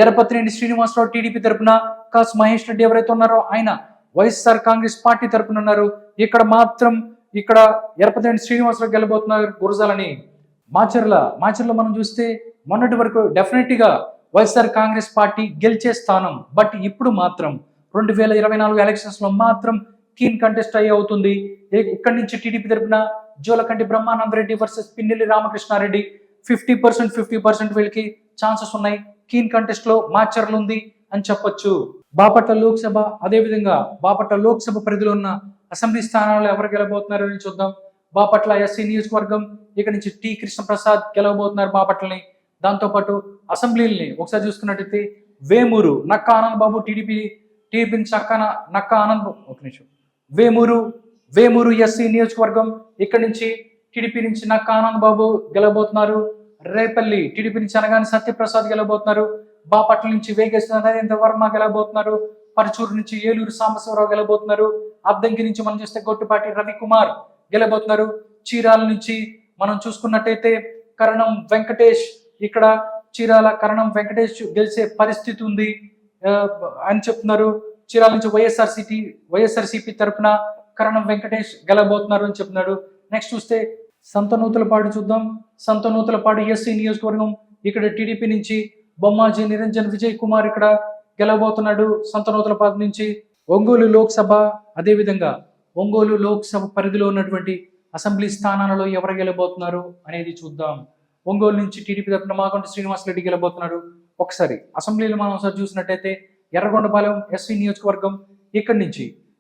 ఎర్రపతినేని శ్రీనివాసరావు టీడీపీ తరపున, కాస్ మహేష్ రెడ్డి ఎవరైతే ఉన్నారో ఆయన వైఎస్ఆర్ కాంగ్రెస్ పార్టీ తరపున ఉన్నారు. ఇక్కడ ఎర్రపతినేని శ్రీనివాసరావు గెలబోతున్నారు గురజాలని. మాచర్ల మనం చూస్తే మొన్నటి వరకు డెఫినెట్ గా వైఎస్ఆర్ కాంగ్రెస్ పార్టీ గెలిచే స్థానం. బట్ ఇప్పుడు మాత్రం 2024 ఎలక్షన్స్ లో మాత్రం కీన్ కంటెస్ట్ అయ్యి అవుతుంది. ఇక్కడి నుంచి టీడీపీ తరపున జోలకంటి బ్రహ్మానంద రెడ్డి వర్సెస్ పిన్నెల్లి రామకృష్ణారెడ్డి 50% వీళ్ళకి ఛాన్సెస్ ఉన్నాయి. కీన్ కంటెస్ట్ లో మాచర్లు ఉంది అని చెప్పొచ్చు. బాపట్ల లోక్సభ పరిధిలో ఉన్న అసెంబ్లీ స్థానాల్లో ఎవరు గెలబోతున్నారు అని చూద్దాం. బాపట్ల ఎస్సీ నియోజకవర్గం ఇక్కడ నుంచి టి కృష్ణప్రసాద్ గెలవబోతున్నారు బాపట్లని. దాంతోపాటు అసెంబ్లీలని ఒకసారి చూసుకున్నట్టయితే వేమూరు నక్క ఆనంద్ బాబు టీడీపీ నుంచి నక్క ఆనంద్ వేమూరు ఎస్సీ నియోజకవర్గం ఇక్కడ నుంచి టీడీపీ నుంచి నక్క ఆనంద్ బాబు గెలవబోతున్నారు. రేపల్లి టీడీపీ నుంచి అనగానే సత్యప్రసాద్ గెలవబోతున్నారు. బాపట్ల నుంచి వేగేశ్వర నరేంద్ర వర్మ గెలవబోతున్నారు. పరచూరు నుంచి ఏలూరు సాంబశివరావు గెలవబోతున్నారు. అద్దంకి నుంచి మనం చూస్తే గొట్టిపాటి రవికుమార్ గెలవబోతున్నారు. చీరాల నుంచి మనం చూసుకున్నట్టయితే కరణం వెంకటేష్, ఇక్కడ చీరాల కరణం వెంకటేష్ గెలిచే పరిస్థితి ఉంది అని చెప్తున్నారు. చీరాల నుంచి వైఎస్ఆర్సీపీ తరపున కరణం వెంకటేష్ గెలవబోతున్నారు అని చెప్తున్నాడు. నెక్స్ట్ చూస్తే సంతనూతలపాడు చూద్దాం. సంతనూతలపాడు ఎస్సీ నియోజకవర్గం ఇక్కడ టీడీపీ నుంచి బొమ్మాజీ నిరంజన్ విజయ్ కుమార్ ఇక్కడ గెలవబోతున్నాడు సంతనూతలపాడు నుంచి. ఒంగోలు లోక్సభ పరిధిలో ఉన్నటువంటి అసెంబ్లీ స్థానాలలో ఎవరు గెలవబోతున్నారు అనేది చూద్దాం. ఒంగోలు నుంచి టీడీపీ తరపున మాగంటి శ్రీనివాసరెడ్డి గెలవబోతున్నారు. ఒకసారి అసెంబ్లీలో మనం ఒకసారి చూసినట్టయితే ఎర్రగొండపాలెం ఎస్సీ నియోజకవర్గం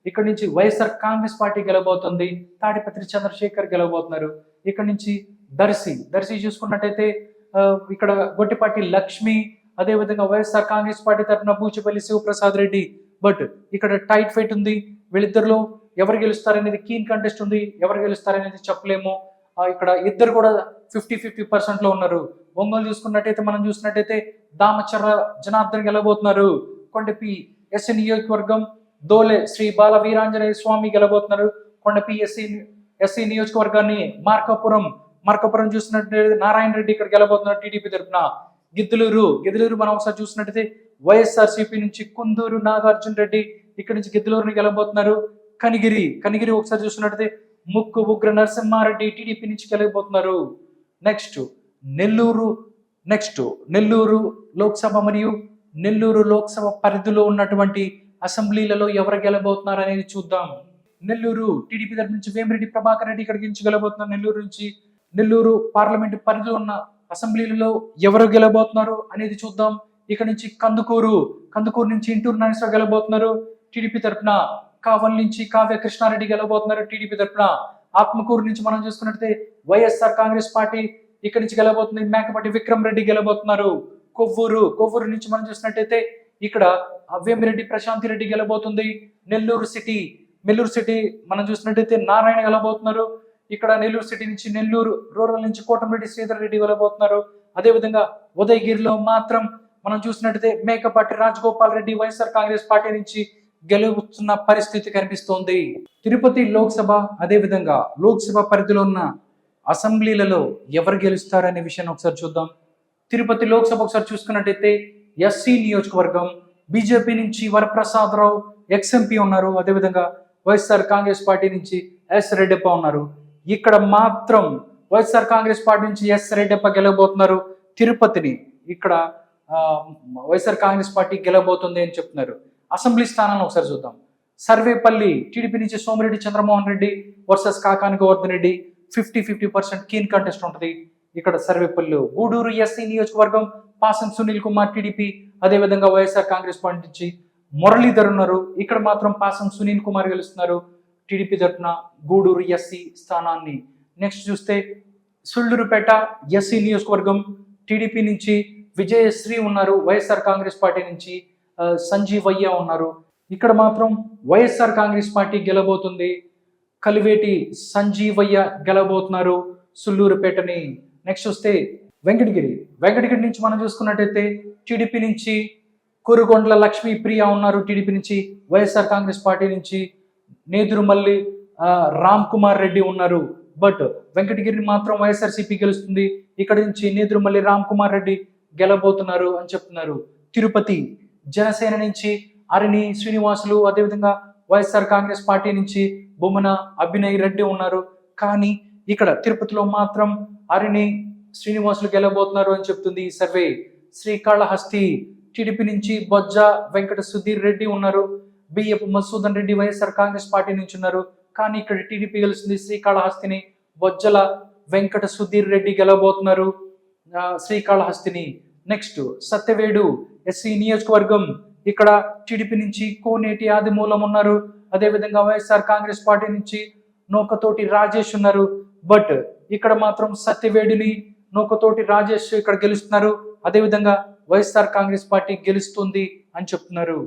ఇక్కడ నుంచి వైఎస్ఆర్ కాంగ్రెస్ పార్టీ గెలవబోతుంది. తాడిపత్రి చంద్రశేఖర్ గెలవబోతున్నారు. ఇక్కడ నుంచి దర్శి చూసుకున్నట్టయితే ఇక్కడ గొట్టిపాటి లక్ష్మి, అదేవిధంగా వైఎస్ఆర్ కాంగ్రెస్ పార్టీ తరఫున బూచిపల్లి శివప్రసాద్ రెడ్డి. బట్ ఇక్కడ టైట్ ఫైట్ ఉంది. వీళ్ళిద్దరిలో ఎవరు గెలుస్తారనేది కీన్ కంటెస్ట్ ఉంది. ఎవరు గెలుస్తారనేది చెప్పలేము. ఇక్కడ ఇద్దరు కూడా 50% లో ఉన్నారు. ఒంగోలు మనం చూసినట్టయితే దామచర్ల జనార్దన్ గెలవబోతున్నారు. కొండపి ఎస్సీ నియోజకవర్గం దోలే శ్రీ బాల వీరాంజనేయ స్వామి గెలవబోతున్నారు. కొండపి ఎస్సీ నియోజకవర్గాన్ని మార్కాపురం చూసినట్టయితే నారాయణ రెడ్డి ఇక్కడ గెలవబోతున్నారు టీడీపీ తరఫున. గిద్దలూరు మనం ఒకసారి చూసినట్టయితే వైఎస్ఆర్సీపీ నుంచి కుందూరు నాగార్జున రెడ్డి ఇక్కడ నుంచి గిద్దలూరుని గెలవబోతున్నారు. కనిగిరి ఒకసారి చూసినట్టయితే ముక్కు ఉగ్ర నరసింహారెడ్డి టీడీపీ నుంచి గెలవబోతున్నారు. నెక్స్ట్ నెల్లూరు లోక్సభ మరియు నెల్లూరు లోక్సభ పరిధిలో ఉన్నటువంటి అసెంబ్లీలలో ఎవరు గెలవబోతున్నారు అనేది చూద్దాం. నెల్లూరు టీడీపీ తరపు నుంచి వేమిరెడ్డి ప్రభాకర్ రెడ్డి ఇక్కడికి నుంచి గెలవబోతున్నారు. నెల్లూరు పార్లమెంట్ పరిధిలో ఉన్న అసెంబ్లీలలో ఎవరు గెలవబోతున్నారు అనేది చూద్దాం. ఇక్కడ నుంచి కందుకూరు నుంచి ఇంటూరు నాగేశ్వరరావు గెలవబోతున్నారు టీడీపీ తరపున. కావల్ నుంచి కావ్య కృష్ణారెడ్డి గెలవబోతున్నారు టీడీపీ తరపున. ఆత్మకూరు నుంచి మనం చూసుకున్నట్లయితే వైఎస్ఆర్ కాంగ్రెస్ పార్టీ ఇక్కడ నుంచి గెలవబోతుంది. మేకపాటి విక్రమ్ రెడ్డి గెలవబోతున్నారు. కొవ్వూరు నుంచి మనం చూసినట్టయితే ఇక్కడ వేమిరెడ్డి ప్రశాంతి రెడ్డి గెలవబోతుంది. నెల్లూరు సిటీ మనం చూసినట్టయితే నారాయణ గెలవబోతున్నారు. ఇక్కడ నెల్లూరు సిటీ నుంచి నెల్లూరు రూరల్ నుంచి కోటమిరెడ్డి శ్రీధర్ రెడ్డి గెలవబోతున్నారు. అదేవిధంగా ఉదయగిరిలో మాత్రం మనం చూసినట్టయితే మేకపాటి రాజగోపాల్ రెడ్డి వైఎస్ఆర్ కాంగ్రెస్ పార్టీ నుంచి గెలుస్తున్న పరిస్థితి కనిపిస్తోంది. తిరుపతి లోక్సభ అదేవిధంగా లోక్సభ పరిధిలో ఉన్న అసెంబ్లీలలో ఎవరు గెలుస్తారనే విషయాన్ని ఒకసారి చూద్దాం. తిరుపతి లోక్సభ ఒకసారి చూసుకున్నట్టయితే ఎస్సీ నియోజకవర్గం బీజేపీ నుంచి వరప్రసాద్ రావు ఎక్స్ఎంపీ ఉన్నారు. అదేవిధంగా వైఎస్ఆర్ కాంగ్రెస్ పార్టీ నుంచి ఎస్ రెడ్డప్ప ఉన్నారు. ఇక్కడ మాత్రం వైఎస్ఆర్ కాంగ్రెస్ పార్టీ నుంచి ఎస్ రెడ్డప్ప గెలవబోతున్నారు తిరుపతిని. ఇక్కడ వైఎస్ఆర్ కాంగ్రెస్ పార్టీ గెలవబోతుంది అని చెప్తున్నారు. అసెంబ్లీ స్థానాలను ఒకసారి చూద్దాం. సర్వేపల్లి టీడీపీ నుంచి Somireddy Chandramohan Reddy versus Kakani Govardhan Reddy. 50-50% keen contest ఉంటుంది ఇక్కడ సర్వేపల్లి. గూడూరు ఎస్సీ నియోజకవర్గం పాసం సునీల్ కుమార్ టీడీపీ, అదేవిధంగా వైఎస్ఆర్ కాంగ్రెస్ పార్టీ నుంచి మురళీధర్ ఉన్నారు. ఇక్కడ మాత్రం పాసం సునీల్ కుమార్ గెలుస్తున్నారు టీడీపీ తరఫున గూడూరు ఎస్సీ స్థానాన్ని. నెక్స్ట్ చూస్తే సుళ్ళూరుపేట ఎస్సీ నియోజకవర్గం టీడీపీ నుంచి విజయశ్రీ ఉన్నారు, వైఎస్ఆర్ కాంగ్రెస్ పార్టీ నుంచి సంజీవయ్య ఉన్నారు. ఇక్కడ మాత్రం YSR Congress Party గెలబోతుంది. Kiliveti Sanjeevaiah గెలబోతున్నారు సుళ్ళూరుపేటని. Next వస్తే వెంకటగిరి నుంచి మనం చూసుకున్నట్టయితే టీడీపీ నుంచి కురుగొండ్ల లక్ష్మీ ప్రియ ఉన్నారు టీడీపీ నుంచి, వైఎస్ఆర్ కాంగ్రెస్ పార్టీ నుంచి నేదురుమల్లి రామ్ కుమార్ రెడ్డి ఉన్నారు. బట్ వెంకటగిరిని మాత్రం వైఎస్ఆర్సీపీ గెలుస్తుంది. ఇక్కడ నుంచి నేదురుమల్లి రామ్ కుమార్ రెడ్డి గెలబోతున్నారు అని చెప్తున్నారు. తిరుపతి జనసేన నుంచి అరిని శ్రీనివాసులు, అదేవిధంగా వైఎస్ఆర్ కాంగ్రెస్ పార్టీ నుంచి బొమ్మన అభినయ్ రెడ్డి ఉన్నారు. కానీ ఇక్కడ తిరుపతిలో మాత్రం అరిని శ్రీనివాసులు గెలబోతున్నారు అని చెప్తుంది ఈ సర్వే. శ్రీకాళహస్తి టీడీపీ నుంచి బొజ్జ వెంకట సుధీర్ రెడ్డి ఉన్నారు, బియ్యపు మసూదన్ రెడ్డి వైఎస్ఆర్ కాంగ్రెస్ పార్టీ నుంచి ఉన్నారు. కానీ ఇక్కడ టీడీపీ గెలుస్తుంది శ్రీకాళహస్తిని, బొజ్జల వెంకట సుధీర్ రెడ్డి గెలబోతున్నారు శ్రీకాళహస్తిని. నెక్స్ట్ సత్యవేడు ఎస్సీ నియోజకవర్గం, ఇక్కడ టీడీపీ నుంచి కోనేటి ఆదిమూలం ఉన్నారు, అదేవిధంగా వైఎస్ఆర్ కాంగ్రెస్ పార్టీ నుంచి నూకతోటి రాజేష్ ఉన్నారు. బట్ ఇక్కడ మాత్రం సత్యవేడిని నూకతోటి రాజేష్ ఇక్కడ గెలుస్తున్నారు, అదేవిధంగా వైఎస్ఆర్ కాంగ్రెస్ పార్టీ గెలుస్తుంది అని చెప్తున్నారు.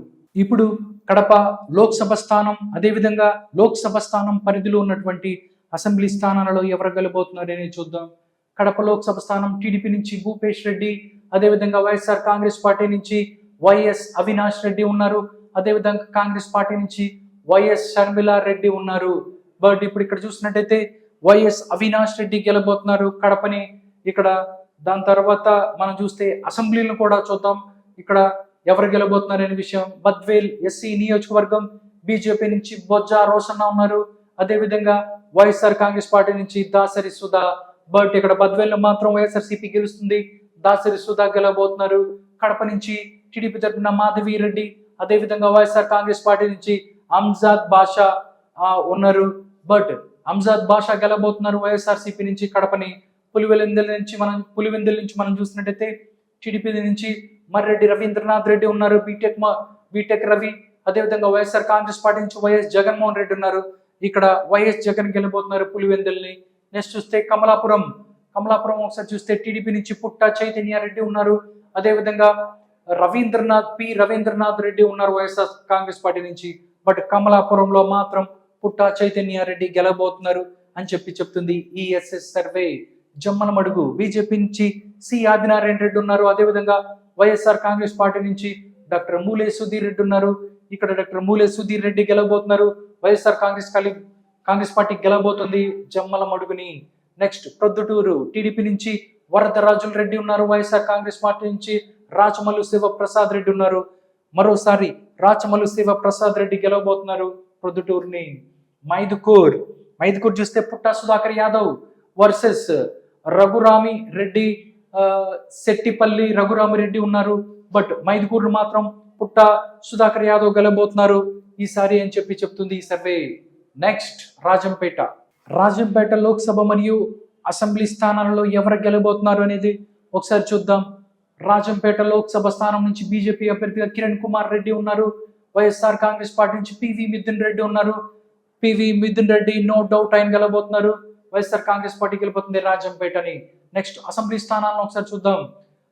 ఇప్పుడు కడప లోక్సభ స్థానం, అదేవిధంగా లోక్సభ స్థానం పరిధిలో ఉన్నటువంటి అసెంబ్లీ స్థానాలలో ఎవరు గెలబోతున్నారు అనేది చూద్దాం. కడప లోక్సభ స్థానం టీడీపీ నుంచి భూపేష్ రెడ్డి, అదేవిధంగా వైఎస్ఆర్ కాంగ్రెస్ పార్టీ నుంచి వైఎస్ అవినాష్ రెడ్డి ఉన్నారు, అదేవిధంగా కాంగ్రెస్ పార్టీ నుంచి వైఎస్ షర్మిలా రెడ్డి ఉన్నారు. బట్ ఇప్పుడు ఇక్కడ చూసినట్టయితే వైఎస్ అవినాష్ రెడ్డి గెలబోతున్నారు కడపని. ఇక్కడ దాని తర్వాత మనం చూస్తే అసెంబ్లీలను కూడా చూద్దాం, ఇక్కడ ఎవరు గెలబోతున్నారు అనే విషయం. బద్వేల్ ఎస్సీ నియోజకవర్గం బీజేపీ నుంచి బొజ్జా రోషన్న ఉన్నారు, అదేవిధంగా వైఎస్ఆర్ కాంగ్రెస్ పార్టీ నుంచి దాసరి సుధా. బట్ ఇక్కడ బద్వేల్లో మాత్రం వైఎస్ఆర్సీపీ గెలుస్తుంది, దాసరి సుధా గెలబోతున్నారు. కడప నుంచి టీడీపీ తరఫున మాధవి రెడ్డి, అదేవిధంగా వైఎస్ఆర్ కాంగ్రెస్ పార్టీ నుంచి అంజాద్ బాషా ఉన్నారు. బట్ అంజాద్ బాషా గెలబోతున్నారు వైఎస్ఆర్సీపీ నుంచి కడపని. పులివెందుల నుంచి మనం చూసినట్టయితే టీడీపీ నుంచి మర్రెడ్డి రవీంద్రనాథ్ రెడ్డి ఉన్నారు, బీటెక్ రవి, అదేవిధంగా వైఎస్ఆర్ కాంగ్రెస్ పార్టీ నుంచి వైఎస్ జగన్మోహన్ రెడ్డి ఉన్నారు. ఇక్కడ వైఎస్ జగన్ గెలబోతున్నారు పులివెందుల్ని. నెక్స్ట్ చూస్తే కమలాపురం ఒకసారి చూస్తే టీడీపీ నుంచి పుట్ట చైతన్య రెడ్డి ఉన్నారు, అదేవిధంగా రవీంద్రనాథ్ రెడ్డి ఉన్నారు వైఎస్ఆర్ కాంగ్రెస్ పార్టీ నుంచి. బట్ కమలాపురంలో మాత్రం పుట్ట చైతన్య రెడ్డి గెలబోతున్నారు అని చెప్తుంది ఈఎస్ఎస్ సర్వే. జమ్మలమడుగు బీజేపీ నుంచి సి ఆదినారాయణ రెడ్డి ఉన్నారు, అదేవిధంగా వైఎస్ఆర్ కాంగ్రెస్ పార్టీ నుంచి డాక్టర్ మూలే సుధీర్ రెడ్డి ఉన్నారు. ఇక్కడ డాక్టర్ మూలే సుధీర్ రెడ్డి గెలబోతున్నారు, వైఎస్ఆర్ కాంగ్రెస్ పార్టీ గెలబోతుంది జమ్మలమడుగుని. నెక్స్ట్ ప్రొద్దుటూరు టీడీపీ నుంచి వరదరాజుల రెడ్డి ఉన్నారు, వైఎస్ఆర్ కాంగ్రెస్ పార్టీ నుంచి రాచమల్లు శివప్రసాద్ రెడ్డి ఉన్నారు. మరోసారి రాచమల్లు శివప్రసాద్ రెడ్డి గెలవబోతున్నారు ప్రొద్దుటూరుని. మైదుకూర్ చూస్తే పుట్ట సుధాకర్ యాదవ్ వర్సెస్ రఘురామి రెడ్డి, శెట్టిపల్లి రఘురామిరెడ్డి ఉన్నారు. బట్ మైదుకూరు మాత్రం పుట్ట సుధాకర్ యాదవ్ గెలబోతున్నారు ఈసారి అని చెప్తుంది ఈ సర్వే. నెక్స్ట్ రాజంపేట లోక్సభ మరియు అసెంబ్లీ స్థానాలలో ఎవరు గెలబోతున్నారు అనేది ఒకసారి చూద్దాం. రాజంపేట లోక్సభ స్థానం నుంచి బీజేపీ అభ్యర్థిగా కిరణ్ కుమార్ రెడ్డి ఉన్నారు, వైఎస్ఆర్ కాంగ్రెస్ పార్టీ నుంచి పివి మిథున్ రెడ్డి ఉన్నారు. PV Mithun Reddy no doubt ఆయన గెలబోతున్నారు, వైఎస్ఆర్ కాంగ్రెస్ పార్టీ గెలిపోతుంది రాజంపేటని. నెక్స్ట్ అసెంబ్లీ స్థానాలను ఒకసారి చూద్దాం.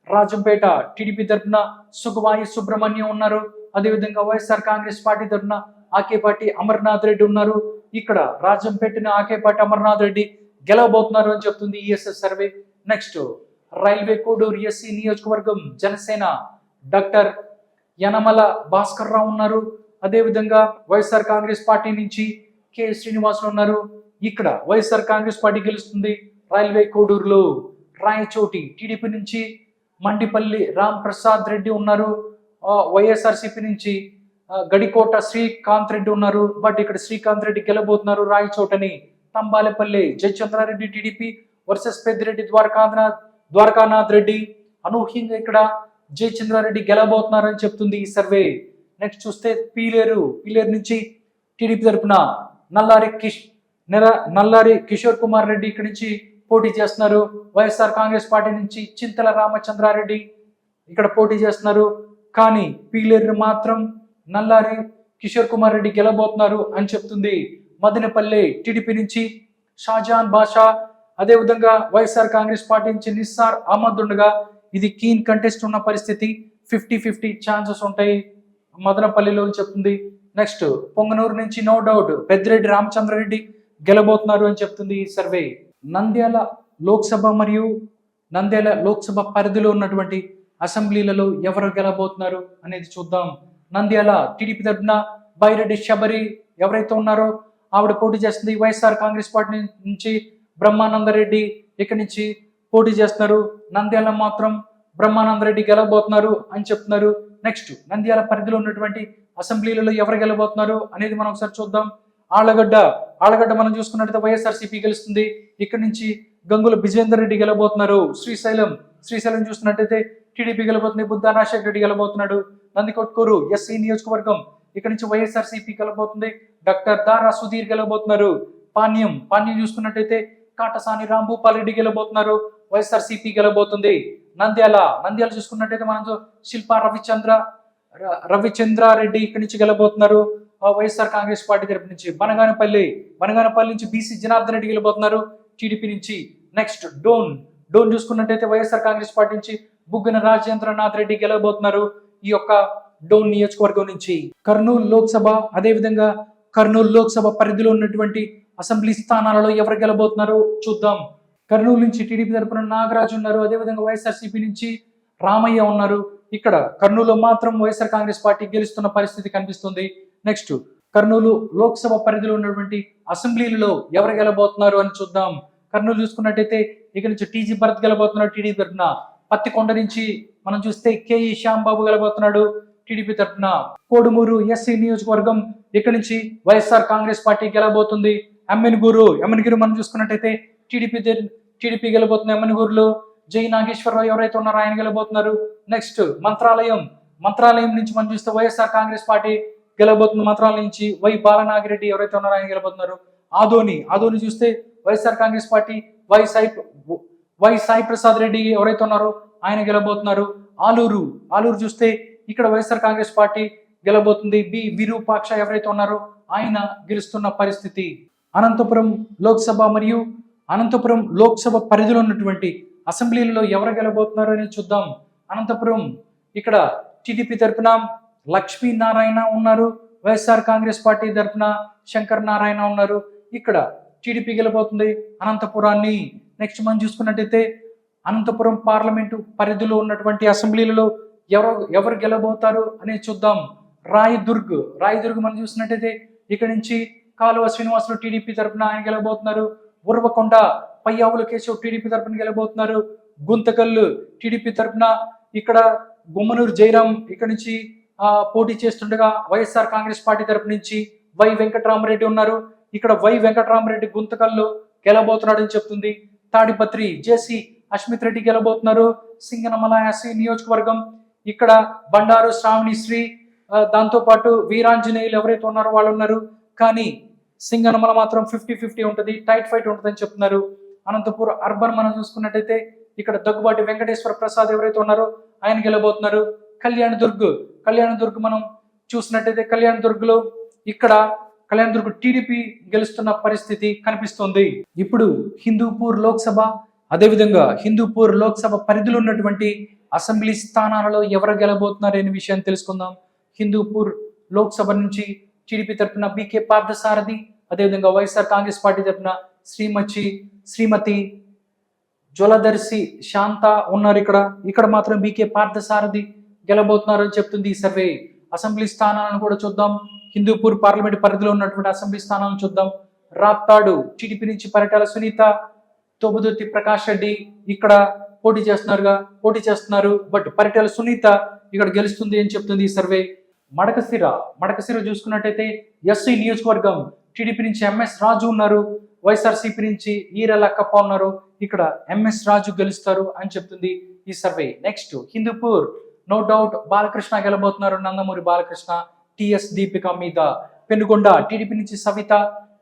రాజంపేట టీడీపీ తరఫున సుగవాయి సుబ్రహ్మణ్యం ఉన్నారు, అదేవిధంగా వైఎస్ఆర్ కాంగ్రెస్ పార్టీ తరఫున ఆకేపాటి అమర్నాథ్ రెడ్డి ఉన్నారు. ఇక్కడ రాజంపేటని ఆకేపాటి అమర్నాథ్ రెడ్డి గెలవబోతున్నారు అని చెప్తుంది ESS survey. Next railway Koduru SC నియోజకవర్గం జనసేన డాక్టర్ యనమల భాస్కర్ రావు ఉన్నారు, అదేవిధంగా వైఎస్ఆర్ కాంగ్రెస్ పార్టీ నుంచి కె శ్రీనివాసులు ఉన్నారు. ఇక్కడ వైఎస్ఆర్ కాంగ్రెస్ పార్టీ గెలుస్తుంది రైల్వే కోడూరులో. రాయచోటి టీడీపీ నుంచి మండిపల్లి రామ్ ప్రసాద్ రెడ్డి ఉన్నారు, వైఎస్ఆర్సీపీ నుంచి గడికోట శ్రీకాంత్ రెడ్డి ఉన్నారు. బట్ ఇక్కడ శ్రీకాంత్ రెడ్డి గెలబోతున్నారు రాయచోటని. Thamballapalle Jayachandra Reddy TDP, versus Peddireddy Dwarakanath Reddy. అనూహ్యంగా ఇక్కడ జయచంద్రారెడ్డి గెలబోతున్నారని చెప్తుంది ఈ సర్వే. నెక్స్ట్ చూస్తే పీలేరు నుంచి టీడీపీ తరపున నల్లారి కిషోర్ కుమార్ రెడ్డి ఇక్కడి నుంచి పోటీ చేస్తున్నారు. వైఎస్ఆర్ కాంగ్రెస్ పార్టీ నుంచి చింతల రామచంద్రారెడ్డి ఇక్కడ పోటీ చేస్తున్నారు. కానీ పీలేరు మాత్రం నల్లారి కిషోర్ కుమార్ రెడ్డి గెలబోతున్నారు అని చెప్తుంది. మదనపల్లి టీడీపీ నుంచి షాజాన్ బాషా, అదేవిధంగా వైఎస్ఆర్ కాంగ్రెస్ పార్టీ నుంచి నిస్సార్ అహ్మద్ ఉండగా ఇది కీన్ కంటెస్ట్ ఉన్న పరిస్థితి. 50-50 ఛాన్సెస్ ఉంటాయి మదనపల్లిలో అని చెప్తుంది. నెక్స్ట్ పొంగనూరు నుంచి నో డౌట్ పెద్దిరెడ్డి రామచంద్రారెడ్డి గెలబోతున్నారు అని చెప్తుంది ఈ సర్వే. నంద్యాల లోక్సభ మరియు నంద్యాల లోక్సభ పరిధిలో ఉన్నటువంటి అసెంబ్లీలలో ఎవరు గెలబోతున్నారు అనేది చూద్దాం. నంద్యాల టీడీపీ తరఫున బైరెడ్డి శబరి ఎవరైతే ఉన్నారో ఆవిడ పోటీ చేస్తుంది. వైఎస్ఆర్ కాంగ్రెస్ పార్టీ నుంచి బ్రహ్మానందరెడ్డి ఇక్కడి నుంచి పోటీ చేస్తున్నారు. నంద్యాల మాత్రం బ్రహ్మానందరెడ్డి గెలబోతున్నారు అని చెప్తున్నారు. నెక్స్ట్ నంద్యాల పరిధిలో ఉన్నటువంటి అసెంబ్లీలలో ఎవరు గెలబోతున్నారు అనేది మనం ఒకసారి చూద్దాం. ఆళ్లగడ్డ మనం చూసుకున్నట్లయితే వైఎస్ఆర్సీపీ గెలుస్తుంది. ఇక్కడి నుంచి గంగుల విజయేందర్ రెడ్డి గెలబోతున్నారు. శ్రీశైలం చూస్తున్నట్టయితే టీడీపీ గెలబోతుంది. బుద్ధా రాజశేఖర రెడ్డి గెలబోతున్నాడు. నందికొట్కూరు ఎస్సీ నియోజకవర్గం ఇక్కడ నుంచి వైఎస్ఆర్సీపీ గెలబోతుంది. డాక్టర్ దారా సుధీర్ గెలబోతున్నారు. పాణ్యం చూసుకున్నట్టయితే కాటసాని రాంభూపాల్ రెడ్డి గెలబోతున్నారు. వైఎస్ఆర్సీపీ గెలబోతుంది. నంద్యాల చూసుకున్నట్టయితే మనం శిల్పా రవిచంద్రారెడ్డి ఇక్కడి నుంచి గెలబోతున్నారు వైఎస్ఆర్ కాంగ్రెస్ పార్టీ తరపు నుంచి. బనగానపల్లి నుంచి బీసీ జనార్దన్ రెడ్డి గెలబోతున్నారు టీడీపీ నుంచి. నెక్స్ట్ డోన్ చూసుకున్నట్టయితే వైఎస్ఆర్ కాంగ్రెస్ పార్టీ నుంచి బుగ్గన రాజేంద్రనాథ్ రెడ్డి గెలబోతున్నారు ఈ యొక్క డోన్ నియోజకవర్గం నుంచి. కర్నూలు లోక్సభ, అదేవిధంగా కర్నూలు లోక్సభ పరిధిలో ఉన్నటువంటి అసెంబ్లీ స్థానాలలో ఎవరు గెలబోతున్నారో చూద్దాం. కర్నూలు నుంచి టీడీపీ తరపున నాగరాజు ఉన్నారు. అదేవిధంగా వైఎస్ఆర్సీపీ నుంచి రామయ్య ఉన్నారు. ఇక్కడ కర్నూలులో మాత్రం వైఎస్ఆర్ కాంగ్రెస్ పార్టీ గెలుస్తున్న పరిస్థితి కనిపిస్తుంది. నెక్స్ట్ కర్నూలు లోక్సభ పరిధిలో ఉన్నటువంటి అసెంబ్లీలలో ఎవరు గెలబోతున్నారు అని చూద్దాం. కర్నూలు చూసుకున్నట్టయితే ఇక్కడ నుంచి టీజీ భరత్ గెలబోతున్నారు టీడీపీ తరపున. పత్తికొండ నుంచి మనం చూస్తే కేఈ శ్యాంబాబు గెలబోతున్నాడు టీడీపీ తరపున. కోడుమూరు ఎస్సీ నియోజకవర్గం ఇక్కడ నుంచి వైఎస్ఆర్ కాంగ్రెస్ పార్టీ గెలబోతుంది. ఎమ్మెన్గూరు మనం చూసుకున్నట్టయితే టీడీపీ గెలబోతుంది. ఎమ్మెన్గూరులో జై నాగేశ్వరరావు ఎవరైతే ఉన్నారో ఆయన గెలబోతున్నారు. నెక్స్ట్ మంత్రాలయం నుంచి మనం చూస్తే వైఎస్ఆర్ కాంగ్రెస్ పార్టీ గెలబోతుంది. మంత్రాలయం నుంచి వై బాలనాగిరెడ్డి ఎవరైతే ఉన్నారో ఆయన గెలబోతున్నారు. ఆదోని చూస్తే YSR Congress party why Sai Prasad Reddy ఎవరైతే ఉన్నారో ఆయన గెలబోతున్నారు. ఆలూరు చూస్తే ఇక్కడ YSR Congress Party గెలబోతుంది. B Virupaksha ఎవరైతే ఉన్నారో ఆయన గెలుస్తున్న పరిస్థితి. అనంతపురం లోక్సభ పరిధిలో ఉన్నటువంటి అసెంబ్లీలలో ఎవరు గెలబోతున్నారు అని చూద్దాం. అనంతపురం ఇక్కడ టీడీపీ తరపున లక్ష్మీనారాయణ ఉన్నారు. వైఎస్ఆర్ కాంగ్రెస్ పార్టీ తరపున శంకర్ నారాయణ ఉన్నారు. ఇక్కడ టీడీపీ గెలబోతుంది అనంతపురాన్ని. నెక్స్ట్ మనం చూసుకున్నట్టయితే అనంతపురం పార్లమెంటు పరిధిలో ఉన్నటువంటి అసెంబ్లీలలో ఎవరు గెలబోతారు అనేది చూద్దాం. రాయదుర్గ్ మనం చూసినట్టయితే ఇక్కడ నుంచి కాలువ శ్రీనివాసులు టీడీపీ తరపున ఆయన గెలబోతున్నారు. ఉర్వకొండ పయ్యావుల కేశవ్ టీడీపీ తరపున గెలబోతున్నారు. గుంతకల్లు టీడీపీ తరపున ఇక్కడ గుమ్మనూరు జయరాం ఇక్కడ నుంచి పోటీ చేస్తుండగా వైఎస్ఆర్ కాంగ్రెస్ పార్టీ తరపు నుంచి వై వెంకటరామరెడ్డి ఉన్నారు. ఇక్కడ వై వెంకటరామరెడ్డి గుంతకల్లు గెలబోతున్నాడు అని చెప్తుంది. తాడిపత్రి జేసీ అస్మిత్ రెడ్డి గెలబోతున్నారు. సింగనమల ఎస్సీ నియోజకవర్గం ఇక్కడ బండారు శ్రావణిశ్రీ దాంతో పాటు వీరాంజనేయులు ఎవరైతే ఉన్నారో వాళ్ళు ఉన్నారు. కానీ సింగనమల మాత్రం 50-50 ఉంటుంది, టైట్ ఫైట్ ఉంటుంది అని చెప్తున్నారు. అనంతపూర్ అర్బన్ మనం చూసుకున్నట్టయితే ఇక్కడ దగ్గుబాటి వెంకటేశ్వర ప్రసాద్ ఎవరైతే ఉన్నారో ఆయన గెలబోతున్నారు. కళ్యాణదుర్గ్ మనం చూసినట్టయితే కళ్యాణదుర్గ్లో ఇక్కడ కళ్యాణదుర్గ్ టీడీపీ గెలుస్తున్న పరిస్థితి కనిపిస్తుంది. ఇప్పుడు హిందూపూర్ లోక్సభ, అదేవిధంగా హిందూపూర్ లోక్సభ పరిధిలో ఉన్నటువంటి అసెంబ్లీ స్థానాలలో ఎవరు గెలబోతున్నారు అనే విషయాన్ని తెలుసుకుందాం. హిందూపూర్ లోక్సభ నుంచి టీడీపీ తరఫున బీకే పార్థసారథి, అదేవిధంగా వైఎస్ఆర్ కాంగ్రెస్ పార్టీ తరఫున శ్రీమతి జ్వలదర్శి శాంత ఉన్నారు. ఇక్కడ మాత్రం బీకే పార్థసారథి గెలబోతున్నారు అని చెప్తుంది ఈ సర్వే. అసెంబ్లీ స్థానాలను కూడా చూద్దాం. హిందూపూర్ పార్లమెంట్ పరిధిలో ఉన్నటువంటి అసెంబ్లీ స్థానాలను చూద్దాం. రాప్తాడు టీడీపీ నుంచి పరిటాల సునీత, తోబుదుర్తి ప్రకాష్ రెడ్డి ఇక్కడ పోటీ చేస్తున్నారు. బట్ పరిటాల సునీత ఇక్కడ గెలుస్తుంది అని చెప్తుంది ఈ సర్వే. మడకసిర చూసుకున్నట్టయితే ఎస్సీ నియోజకవర్గం టీడీపీ నుంచి ఎంఎస్ రాజు ఉన్నారు. వైఎస్ఆర్సీపీ నుంచి ఈరె లక్కప్ప ఉన్నారు. ఇక్కడ ఎంఎస్ రాజు గెలుస్తారు అని చెప్తుంది ఈ survey. Next Hindupur, no doubt Balakrishna గెలబోతున్నారు, నందమూరి బాలకృష్ణ టిఎస్ దీపిక మీద. పెనుగొండ టీడీపీ నుంచి సవిత,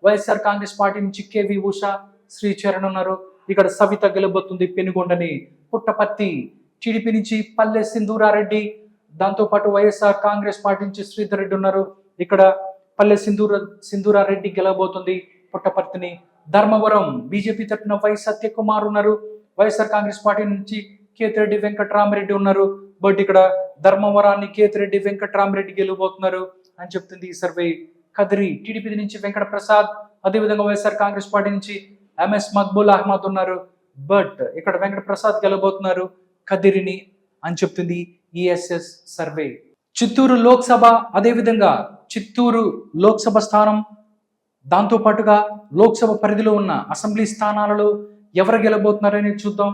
వైఎస్ఆర్ కాంగ్రెస్ పార్టీ నుంచి కేవి ఉషా, శ్రీచరణ్ ఉన్నారు. ఇక్కడ సవిత గెలబోతుంది పెనుగొండని. పుట్టపర్తి టీడీపీ నుంచి పల్లె సింధూరారెడ్డి, దాంతోపాటు వైఎస్ఆర్ కాంగ్రెస్ పార్టీ నుంచి శ్రీధర్ రెడ్డి ఉన్నారు. ఇక్కడ పల్లె సింధూరారెడ్డి గెలబోతుంది పుట్టపర్తిని. ధర్మవరం బీజేపీ తరఫున వై సత్యకుమార్ ఉన్నారు, వైఎస్ఆర్ కాంగ్రెస్ పార్టీ నుంచి కేతిరెడ్డి వెంకటరామరెడ్డి ఉన్నారు. బట్ ఇక్కడ ధర్మవరాన్ని కేతిరెడ్డి వెంకటరామరెడ్డి గెలవబోతున్నారు అని చెప్తుంది ఈ సర్వే. కదిరి టీడీపీ నుంచి వెంకట ప్రసాద్, అదేవిధంగా వైఎస్ఆర్ కాంగ్రెస్ పార్టీ నుంచి ఎంఎస్ మక్బూల్ అహ్మద్ ఉన్నారు. బట్ ఇక్కడ వెంకట ప్రసాద్ గెలవబోతున్నారు కదిరిని అని చెప్తుంది ఈఎస్ఎస్ సర్వే. చిత్తూరు లోక్సభ, అదేవిధంగా చిత్తూరు లోక్సభ స్థానం, దాంతో పాటుగా లోక్సభ పరిధిలో ఉన్న అసెంబ్లీ స్థానాలలో ఎవరు గెలబోతున్నారని చూద్దాం.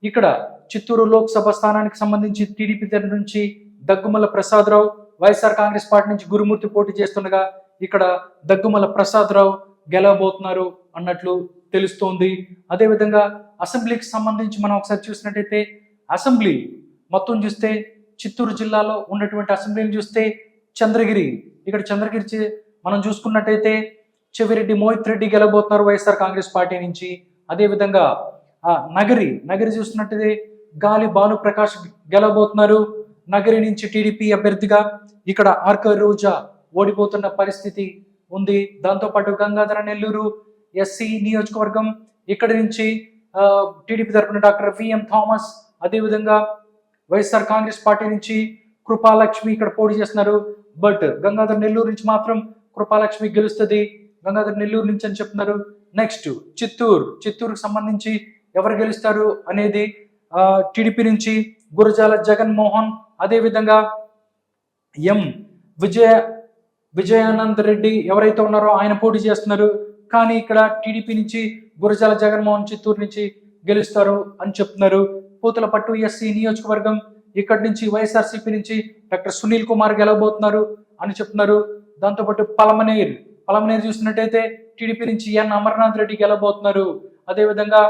ఇక్కడ చిత్తూరు లోక్సభ స్థానానికి సంబంధించి టీడీపీ తరఫు నుంచి దగ్గుమల్ల ప్రసాదరావు, వైఎస్ఆర్ కాంగ్రెస్ పార్టీ నుంచి గురుమూర్తి పోటీ చేస్తుండగా ఇక్కడ దగ్గుమల్ల ప్రసాదరావు గెలవబోతున్నారు అన్నట్లు తెలుస్తోంది. అదేవిధంగా అసెంబ్లీకి సంబంధించి మనం ఒకసారి చూసినట్టయితే అసెంబ్లీ మొత్తం చూస్తే చిత్తూరు జిల్లాలో ఉన్నటువంటి అసెంబ్లీని చూస్తే చంద్రగిరి, ఇక్కడ చంద్రగిరి మనం చూసుకున్నట్టయితే చెవిరెడ్డి మోహిత్ రెడ్డి గెలబోతున్నారు వైఎస్ఆర్ కాంగ్రెస్ పార్టీ నుంచి. అదేవిధంగా నగరి చూస్తున్నట్టయితే గాలి భాను ప్రకాష్ గెలబోతున్నారు నగరి నుంచి టీడీపీ అభ్యర్థిగా. ఇక్కడ ఆర్క రోజా ఓడిపోతున్న పరిస్థితి ఉంది. దాంతోపాటు గంగాధర నెల్లూరు ఎస్సీ నియోజకవర్గం, ఇక్కడి నుంచి టీడీపీ తరఫున డాక్టర్ విఎం థామస్, అదేవిధంగా వైఎస్ఆర్ కాంగ్రెస్ పార్టీ నుంచి కృపాలక్ష్మి ఇక్కడ పోటీ చేస్తున్నారు. బట్ గంగాధర నెల్లూరు నుంచి మాత్రం కృపాలక్ష్మి గెలుస్తుంది, గంగాధర నెల్లూరు నుంచి అని చెప్తున్నారు. నెక్స్ట్ చిత్తూరుకు సంబంధించి ఎవరు గెలుస్తారు అనేది టీడీపీ నుంచి గురజాల జగన్మోహన్, అదేవిధంగా ఎం విజయానంద్ రెడ్డి ఎవరైతే ఉన్నారో ఆయన పోటీ చేస్తున్నారు. కానీ ఇక్కడ టీడీపీ నుంచి గురజాల జగన్మోహన్ చిత్తూరు నుంచి గెలుస్తారు అని చెప్తున్నారు. పూతలపట్టు ఎస్సీ నియోజకవర్గం, ఇక్కడి నుంచి వైఎస్ఆర్సీపీ నుంచి డాక్టర్ సునీల్ కుమార్ గెలవబోతున్నారు అని చెప్తున్నారు. దాంతోపాటు పలమనేర్ చూసినట్టయితే టీడీపీ నుంచి ఎన్ అమర్నాథ్ రెడ్డి గెలవబోతున్నారు. అదేవిధంగా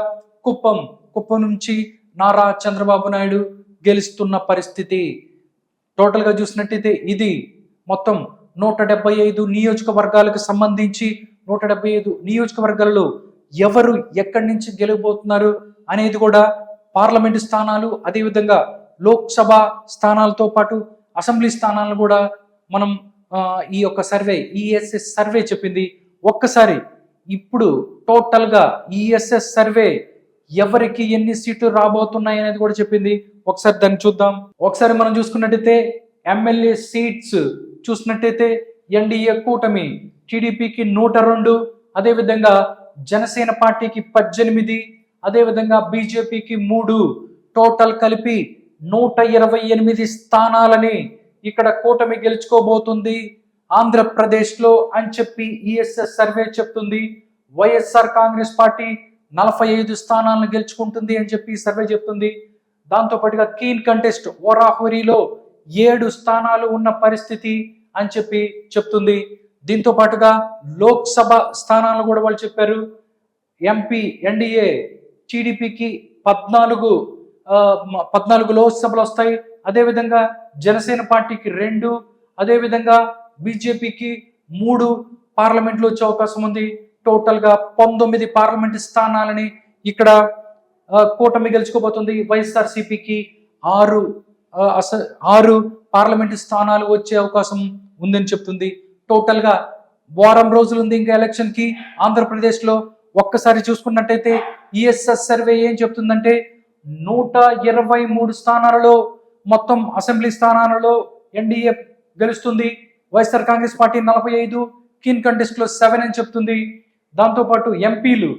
కుప్పం నుంచి నారా చంద్రబాబు నాయుడు గెలుస్తున్న పరిస్థితి. టోటల్గా చూసినట్టయితే ఇది మొత్తం 175 నియోజకవర్గాలకు సంబంధించి 175 నియోజకవర్గాలలో ఎవరు ఎక్కడి నుంచి గెలవబోతున్నారు అనేది కూడా పార్లమెంటు స్థానాలు, అదేవిధంగా లోక్సభ స్థానాలతో పాటు అసెంబ్లీ స్థానాలను కూడా మనం ఈ యొక్క సర్వే ఈఎస్ఎస్ సర్వే చెప్పింది. ఒక్కసారి ఇప్పుడు టోటల్గా ఈఎస్ఎస్ సర్వే ఎవరికి ఎన్ని సీట్లు రాబోతున్నాయి అనేది కూడా చెప్పింది. ఒకసారి దాన్ని చూద్దాం. ఒకసారి మనం చూసుకున్నట్టయితే ఎమ్మెల్యే సీట్స్ చూసినట్టయితే ఎన్డీఏ కూటమి టీడీపీకి 102, అదేవిధంగా జనసేన పార్టీకి 18, అదేవిధంగా బీజేపీకి 3, టోటల్ కలిపి 128 స్థానాలని ఇక్కడ కూటమి గెలుచుకోబోతుంది ఆంధ్రప్రదేశ్లో అని చెప్పి ఈఎస్ఎస్ సర్వే చెప్తుంది. వైఎస్ఆర్ కాంగ్రెస్ పార్టీ 45 స్థానాలను గెలుచుకుంటుంది అని చెప్పి సర్వే చెప్తుంది. దాంతోపాటుగా కీన్ కంటెస్ట్ ఓరాహురీలో 7 స్థానాలు ఉన్న పరిస్థితి అని చెప్పి చెప్తుంది. దీంతో పాటుగా లోక్సభ స్థానాలను కూడా వాళ్ళు చెప్పారు. ఎంపీ ఎన్డీఏ టీడీపీకి 14 లోక్సభలు వస్తాయి, అదేవిధంగా జనసేన పార్టీకి 2, అదేవిధంగా బీజేపీకి 3 పార్లమెంట్లో వచ్చే అవకాశం ఉంది. టోటల్గా 19 పార్లమెంట్ స్థానాలని ఇక్కడ కూటమి గెలుచుకోబోతుంది. వైఎస్ఆర్సీపీకి 6 పార్లమెంటు స్థానాలు వచ్చే అవకాశం ఉందని చెప్తుంది. టోటల్గా వారం రోజులు ఉంది ఇంకా ఎలక్షన్కి ఆంధ్రప్రదేశ్లో. ఒక్కసారి చూసుకున్నట్టయితే ఈఎస్ఎస్ సర్వే ఏం చెప్తుందంటే 123 స్థానాలలో మొత్తం అసెంబ్లీ స్థానాలలో ఎన్డీఏ గెలుస్తుంది. వైఎస్ఆర్ కాంగ్రెస్ పార్టీ 45, కీన్ కంటెస్ట్లో 7 అని చెప్తుంది. దాంతోపాటు ఎంపీలు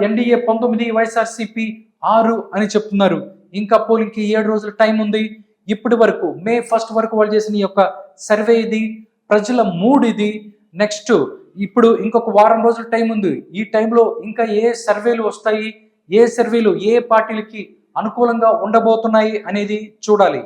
ఎన్డీఏ 19, వైఎస్ఆర్సీపీ 6 అని చెప్తున్నారు. ఇంకా పోలింగ్కి 7 రోజుల టైం ఉంది. ఇప్పటి వరకు మే 1 వరకు వాళ్ళు చేసిన ఈ యొక్క సర్వే ఇది, ప్రజల మూడ్ ఇది. నెక్స్ట్ ఇప్పుడు ఇంకొక వారం రోజుల టైం ఉంది. ఈ టైంలో ఇంకా ఏ సర్వేలు వస్తాయి, ఏ సర్వేలు ఏ పార్టీలకి అనుకూలంగా ఉండబోతున్నాయి అనేది చూడాలి.